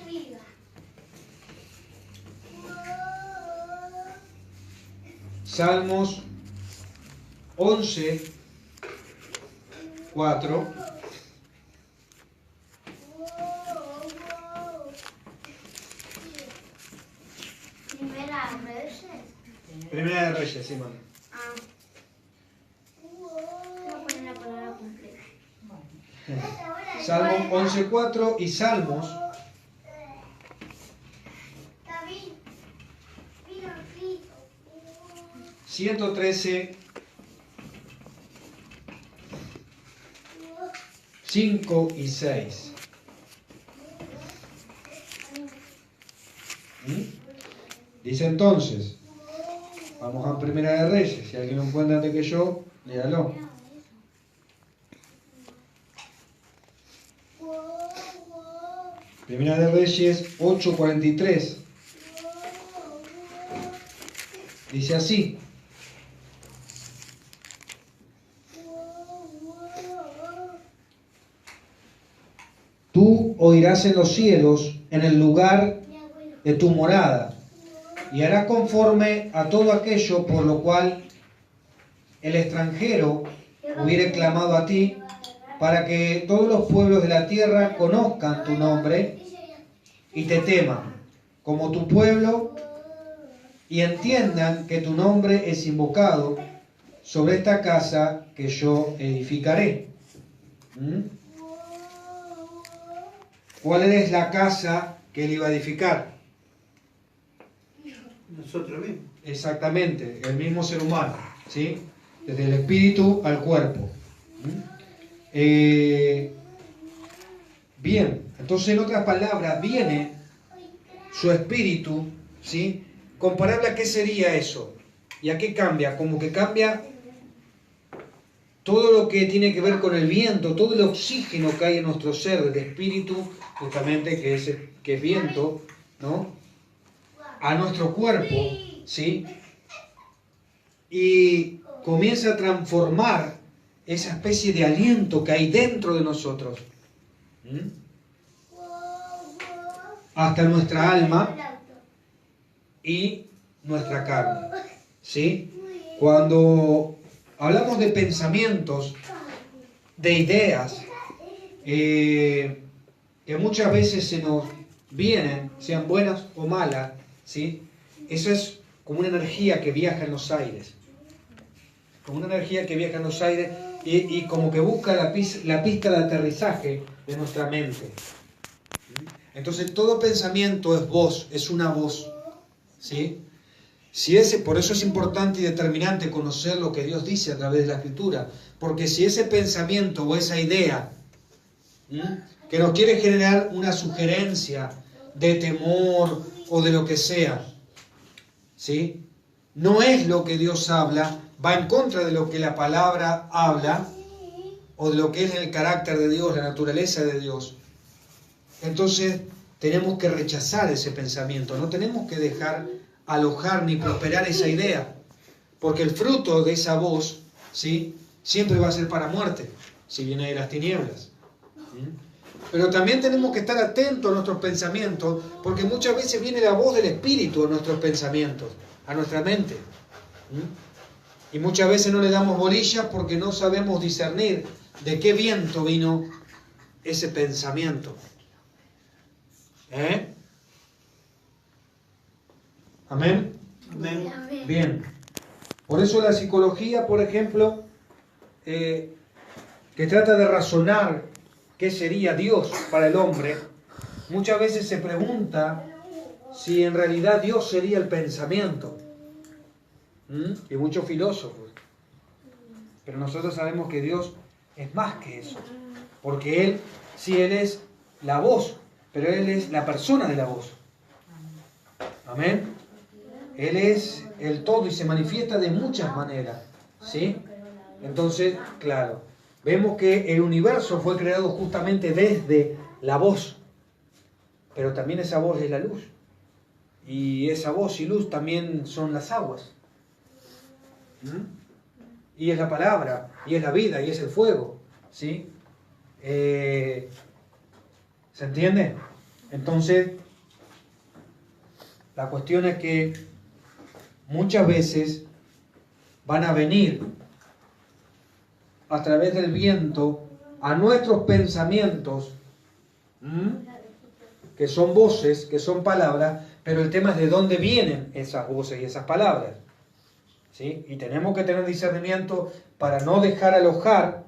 Salmos 11:4. Primera de Reyes, sí, mami. Salmos 11:4 y Salmos 113, 5 y 6. Dice entonces, vamos a Primera de Reyes, si alguien lo encuentra antes que yo, léalo. Primera de Reyes 8:43. Dice así: tú oirás en los cielos, en el lugar de tu morada, y harás conforme a todo aquello por lo cual el extranjero hubiere clamado a ti, para que todos los pueblos de la tierra conozcan tu nombre y te teman, como tu pueblo, y entiendan que tu nombre es invocado sobre esta casa que yo edificaré. ¿Mm? ¿Cuál es la casa que él iba a edificar? Nosotros mismos. Exactamente, el mismo ser humano, ¿sí? Desde el espíritu al cuerpo. Bien, entonces en otras palabras, viene su espíritu, ¿sí? Comparable a qué sería eso. ¿Y a qué cambia? Como que cambia todo lo que tiene que ver con el viento, todo el oxígeno que hay en nuestro ser, del espíritu, justamente que es viento, ¿no? A nuestro cuerpo, ¿sí? Y comienza a transformar esa especie de aliento que hay dentro de nosotros, ¿Mm? hasta nuestra alma y nuestra carne, ¿sí? Cuando hablamos de pensamientos, de ideas, que muchas veces se nos vienen, sean buenas o malas, ¿sí? Eso es como una energía que viaja en los aires, como una energía que viaja en los aires y como que busca la pista de aterrizaje de nuestra mente. Entonces todo pensamiento es voz, es una voz, ¿sí? Por eso es importante y determinante conocer lo que Dios dice a través de la Escritura, porque si ese pensamiento o esa idea, ¿sí?, que nos quiere generar una sugerencia de temor o de lo que sea, ¿sí?, no es lo que Dios habla, va en contra de lo que la palabra habla o de lo que es el carácter de Dios, la naturaleza de Dios, entonces tenemos que rechazar ese pensamiento, no tenemos que dejar alojar ni prosperar esa idea, porque el fruto de esa voz, ¿sí?, siempre va a ser para muerte, si viene de las tinieblas. Pero también tenemos que estar atentos a nuestros pensamientos, porque muchas veces viene la voz del Espíritu a nuestros pensamientos, a nuestra mente. Y muchas veces no le damos bolillas porque no sabemos discernir de qué viento vino ese pensamiento. ¿Amén? Amén. Bien. Por eso la psicología, por ejemplo, que trata de razonar qué sería Dios para el hombre, muchas veces se pregunta si en realidad Dios sería el pensamiento. Y muchos filósofos. Pero nosotros sabemos que Dios es más que eso. Porque Él es la voz, pero Él es la persona de la voz. Amén. Él es el todo y se manifiesta de muchas maneras, ¿sí? Entonces, claro, vemos que el universo fue creado justamente desde la voz, pero también esa voz es la luz. Y esa voz y luz también son las aguas. Y es la palabra, y es la vida, y es el fuego, ¿sí? ¿Se entiende? Entonces, la cuestión es que muchas veces van a venir a través del viento a nuestros pensamientos, que son voces, que son palabras, pero el tema es de dónde vienen esas voces y esas palabras, ¿sí? Y tenemos que tener discernimiento para no dejar alojar,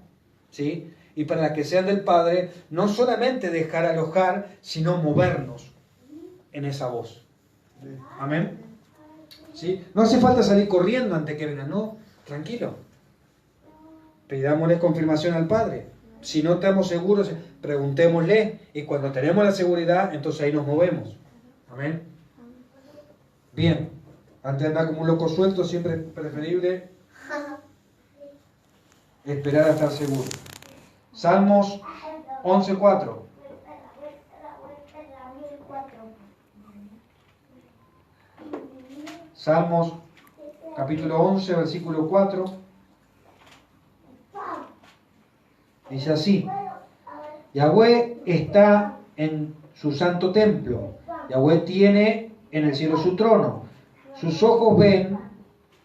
¿sí? Y para que sean del Padre, no solamente dejar alojar, sino movernos en esa voz. Amén. ¿Sí? No hace falta salir corriendo antes que vengan, no, tranquilo. Pidámosle confirmación al Padre. Si no estamos seguros, preguntémosle, y cuando tenemos la seguridad, entonces ahí nos movemos. Amén. Bien, antes de andar como un loco suelto, siempre es preferible esperar a estar seguro. Salmos 11:4. Salmos capítulo 11, versículo 4. Dice así: Yahweh está en su santo templo. Yahweh tiene en el cielo su trono. Sus ojos ven,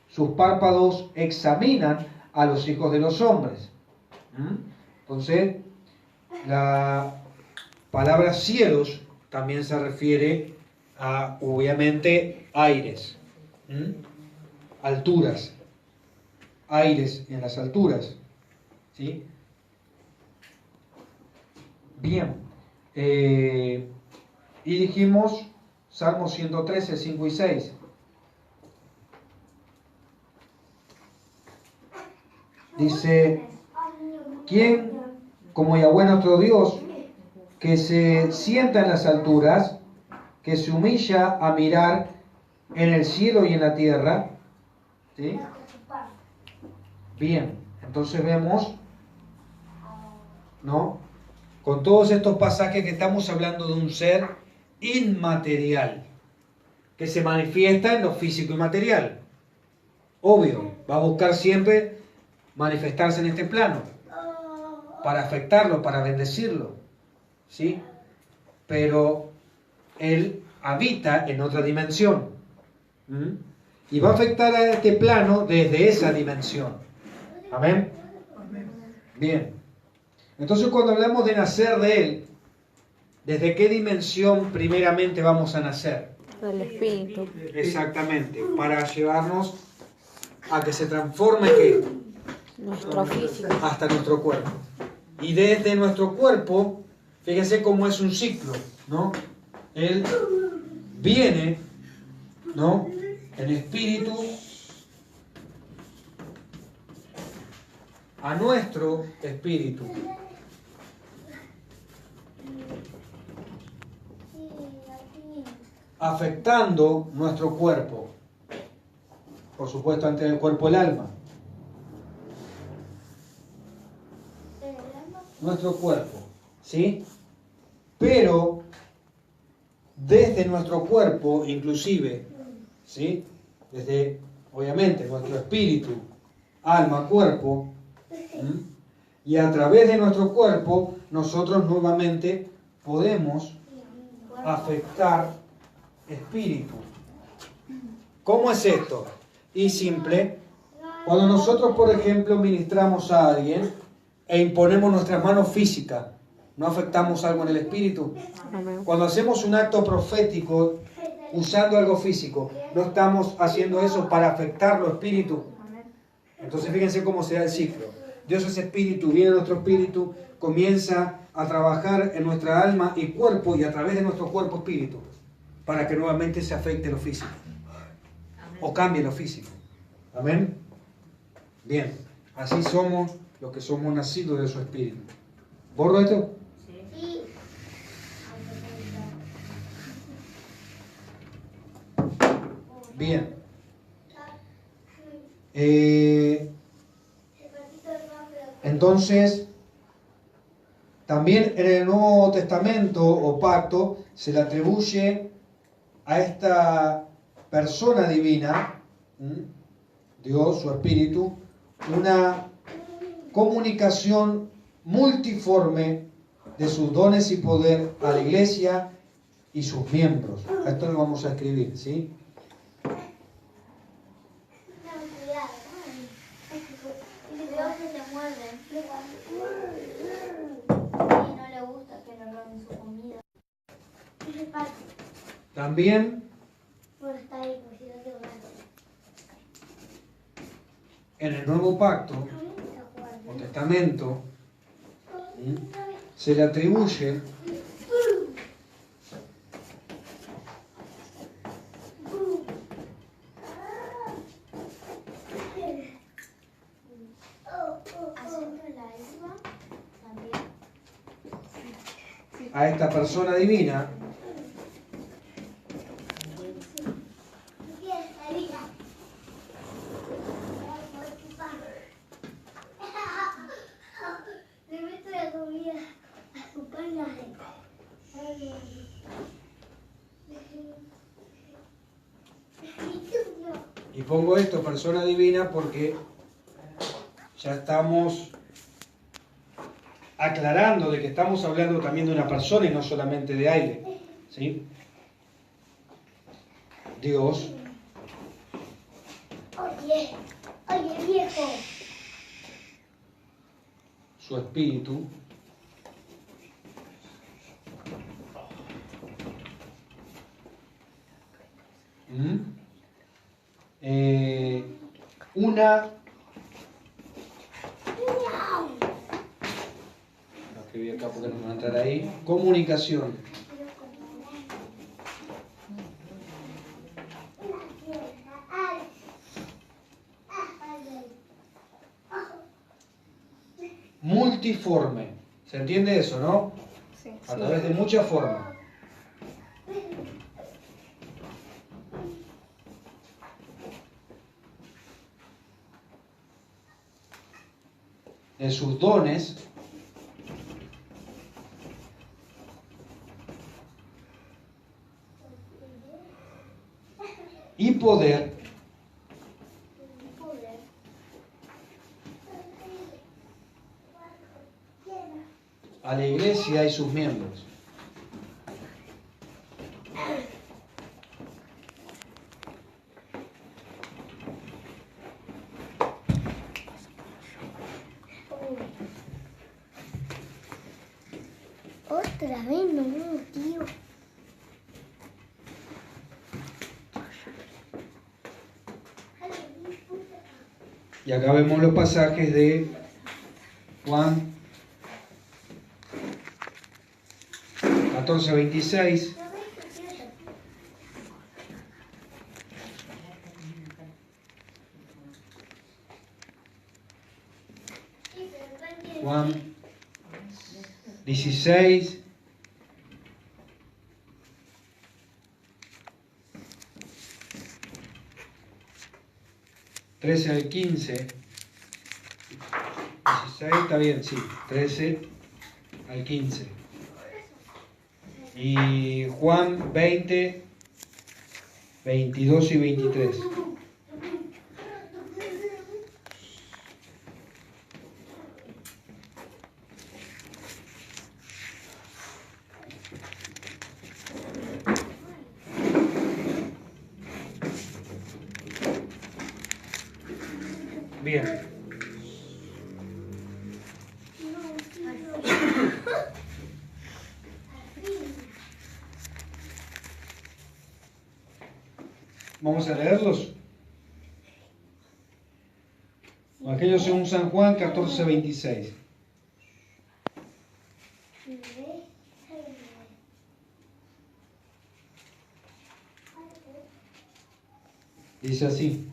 sus párpados examinan a los hijos de los hombres. Entonces, la palabra cielos también se refiere a, obviamente, aires, alturas, aires en las alturas, ¿sí? Bien, y dijimos Salmo 113, 5 y 6. Dice, ¿quién como Yahweh nuestro Dios, que se sienta en las alturas, que se humilla a mirar en el cielo y en la tierra? ¿Sí? Bien, entonces vemos, ¿no? Con todos estos pasajes que estamos hablando de un ser inmaterial, que se manifiesta en lo físico y material. Obvio, va a buscar siempre manifestarse en este plano, para afectarlo, para bendecirlo, ¿sí? Pero Él habita en otra dimensión, y va a afectar a este plano desde esa dimensión. ¿Amén? Bien. Entonces, cuando hablamos de nacer de Él, ¿desde qué dimensión primeramente vamos a nacer? Del espíritu. Exactamente, para llevarnos a que se transforme ¿qué? Nuestro físico. Hasta nuestro cuerpo. Y desde nuestro cuerpo, fíjense cómo es un ciclo, ¿no? Él viene, ¿no? En espíritu a nuestro espíritu. Afectando nuestro cuerpo. Por supuesto, antes del cuerpo el alma. Nuestro cuerpo, ¿sí? Pero desde nuestro cuerpo, inclusive, ¿sí? Desde, obviamente, nuestro espíritu, alma, cuerpo, y a través de nuestro cuerpo, nosotros nuevamente podemos afectar espíritu. ¿Cómo es esto? Y simple. Cuando nosotros, por ejemplo, ministramos a alguien e imponemos nuestras manos físicas, ¿no afectamos algo en el espíritu? Cuando hacemos un acto profético usando algo físico, ¿no estamos haciendo eso para afectar lo espíritu? Entonces fíjense cómo se da el ciclo. Dios es espíritu, viene nuestro espíritu, comienza a trabajar en nuestra alma y cuerpo, y a través de nuestro cuerpo espíritu, para que nuevamente se afecte lo físico o cambie lo físico. Amén. Bien, así somos los que somos nacidos de su espíritu. ¿Borro esto? Sí. Bien. Entonces, también en el Nuevo Testamento o pacto se le atribuye a esta persona divina, Dios, su espíritu, una comunicación multiforme de sus dones y poder a la iglesia y sus miembros. Esto lo vamos a escribir, ¿sí? También en el Nuevo Pacto o Testamento se le atribuye a esta persona divina y pongo esto, persona divina, porque ya estamos aclarando de que estamos hablando también de una persona y no solamente de aire, ¿sí? Dios, Oye, viejo. su espíritu, una... Lo escribí acá porque no me va a entrar ahí. Comunicación. Multiforme. ¿Se entiende eso, no? Sí. A través de muchas formas. De sus dones y poder a la iglesia y sus miembros. Otra vez no, tío. Y acá vemos los pasajes de Juan 14:26. Juan 16. ...13 al 15... ...16 está bien, sí... ...13 al 15... ...y Juan 20... ...22 y 23... Bien. Vamos a leerlos. Evangelio según San Juan 14:26. Dice así.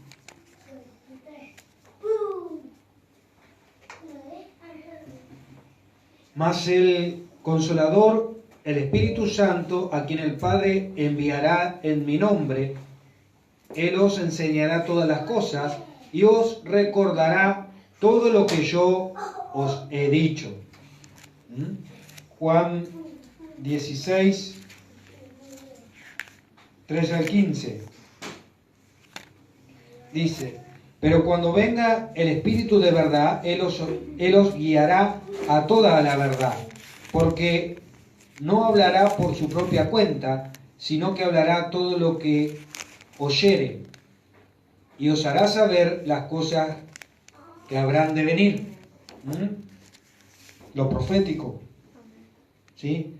Mas el Consolador, el Espíritu Santo, a quien el Padre enviará en mi nombre, Él os enseñará todas las cosas y os recordará todo lo que yo os he dicho. Juan 16, 3 al 15. Dice: pero cuando venga el Espíritu de verdad, Él os guiará a toda la verdad, porque no hablará por su propia cuenta, sino que hablará todo lo que oyere, y os hará saber las cosas que habrán de venir. Lo profético. ¿Sí?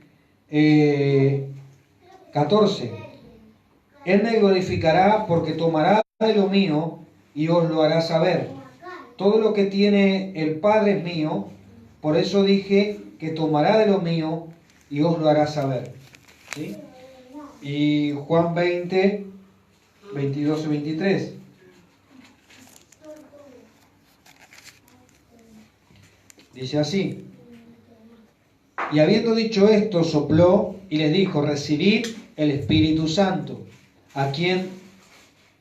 14. Él me glorificará porque tomará de lo mío y os lo hará saber. Todo lo que tiene el Padre es mío, por eso dije que tomará de lo mío y os lo hará saber. ¿Sí? Y Juan 20, 22 y 23. Dice así: y habiendo dicho esto, sopló y les dijo: recibid el Espíritu Santo. A quien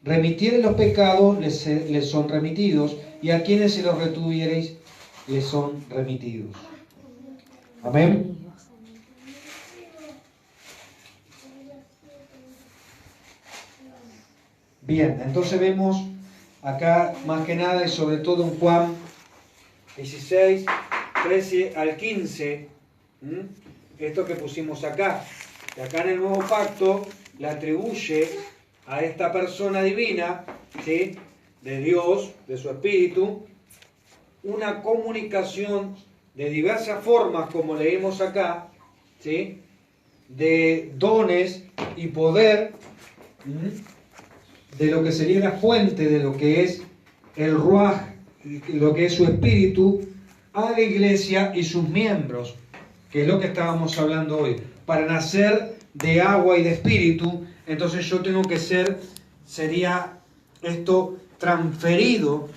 remitiere los pecados, les son remitidos, y a quienes se los retuviereis, les son remitidos. Amén. Bien, entonces vemos acá más que nada y sobre todo en Juan 16, 13 al 15, esto que pusimos acá. Y acá en el nuevo pacto le atribuye a esta persona divina, ¿sí?, de Dios, de su Espíritu, una comunicación de diversas formas, como leímos acá, ¿sí?, de dones y poder, de lo que sería la fuente de lo que es el Ruaj, lo que es su Espíritu, a la iglesia y sus miembros, que es lo que estábamos hablando hoy. Para nacer de agua y de Espíritu, entonces yo tengo que sería esto transferido,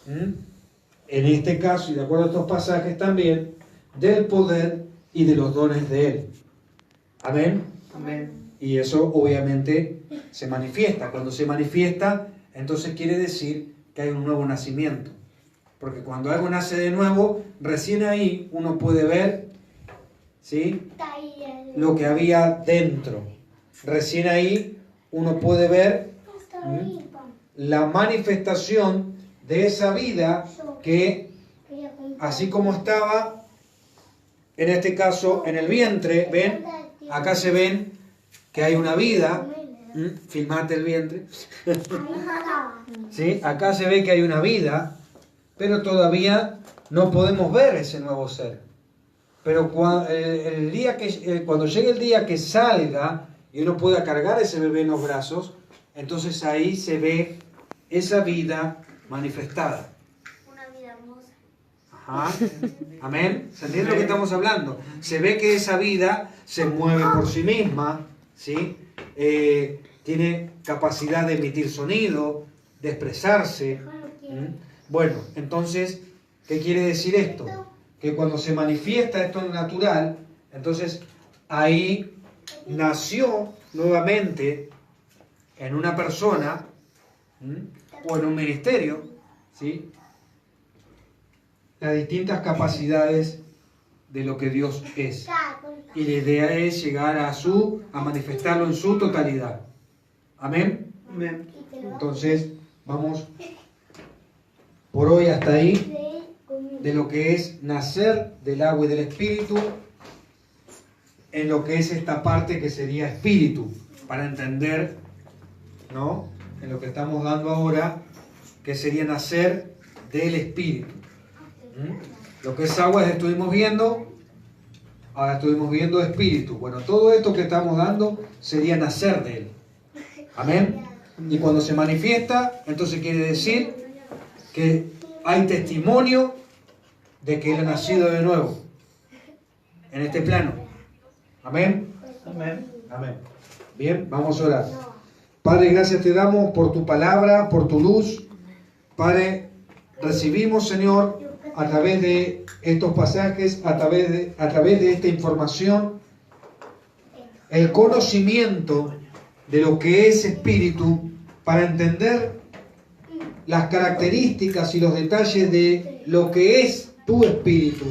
en este caso, y de acuerdo a estos pasajes también, del poder y de los dones de Él. Amén. Amén. Y eso obviamente se manifiesta. Cuando se manifiesta, entonces quiere decir que hay un nuevo nacimiento. Porque cuando algo nace de nuevo, recién ahí uno puede ver, ¿sí?, lo que había dentro. Recién ahí uno puede ver la manifestación de esa vida que, así como estaba, en este caso, en el vientre, ¿ven? Acá se ven que hay una vida. Filmate el vientre. ¿Sí? Acá se ve que hay una vida, pero todavía no podemos ver ese nuevo ser. Pero cuando llegue el día que salga y uno pueda cargar ese bebé en los brazos, entonces ahí se ve esa vida manifestada. Una vida hermosa. Ajá. Amén. ¿Se entiende lo que estamos hablando? Se ve que esa vida se mueve por sí misma, ¿sí? Tiene capacidad de emitir sonido, de expresarse. Bueno, entonces, ¿qué quiere decir esto? Que cuando se manifiesta esto en lo natural, entonces ahí nació nuevamente en una persona o en un ministerio, ¿sí?, las distintas capacidades de lo que Dios es. Y la idea es llegar a manifestarlo en su totalidad. Amén. Amén. Entonces, vamos por hoy hasta ahí de lo que es nacer del agua y del Espíritu, en lo que es esta parte que sería Espíritu, para entender, ¿no?, en lo que estamos dando ahora, que sería nacer del Espíritu. Lo que es agua estuvimos viendo, ahora estuvimos viendo Espíritu. Bueno, todo esto que estamos dando sería nacer de Él. Amén. Y cuando se manifiesta, entonces quiere decir que hay testimonio de que Él ha nacido de nuevo en este plano. Amén. Amén. Amén. Bien, vamos a orar. Padre, gracias te damos por tu palabra, por tu luz. Padre, recibimos, Señor, a través de estos pasajes, a través de esta información, el conocimiento de lo que es Espíritu, para entender las características y los detalles de lo que es tu Espíritu,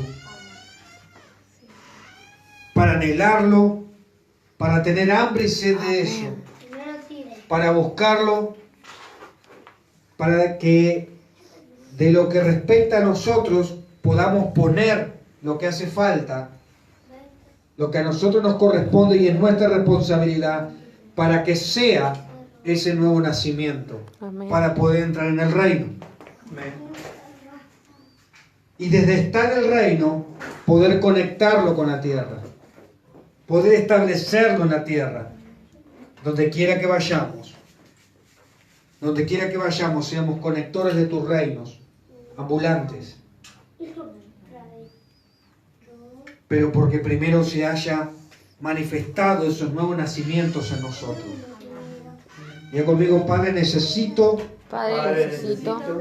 para anhelarlo, para tener hambre y sed de eso, para buscarlo, para que de lo que respecta a nosotros podamos poner lo que hace falta, lo que a nosotros nos corresponde y es nuestra responsabilidad, para que sea ese nuevo nacimiento. Amén. Para poder entrar en el reino. Amén. Y desde estar en el reino, poder conectarlo con la tierra, poder establecerlo en la tierra, donde quiera que vayamos. Donde quiera que vayamos, seamos conectores de tus reinos, ambulantes. Pero porque primero se haya manifestado esos nuevos nacimientos en nosotros. Diga conmigo, Padre, necesito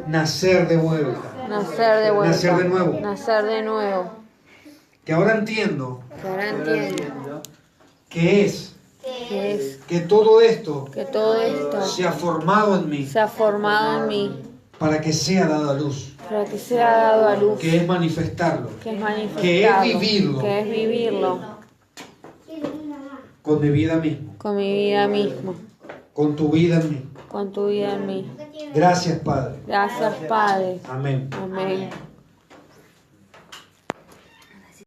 nacer de vuelta. Nacer de vuelta. Nacer de nuevo. Nacer de nuevo. Que ahora entiendo que es que todo esto se ha formado en mí. Se ha formado en mí. Para que sea dado a luz. Para que sea dado a luz. Que es manifestarlo. Que es manifestarlo. Que es vivirlo. Que es vivirlo. Con mi vida misma. Con mi vida misma. Con tu vida en mí. Con tu vida en mí. Gracias, Padre. Gracias, Padre. Amén. Amén.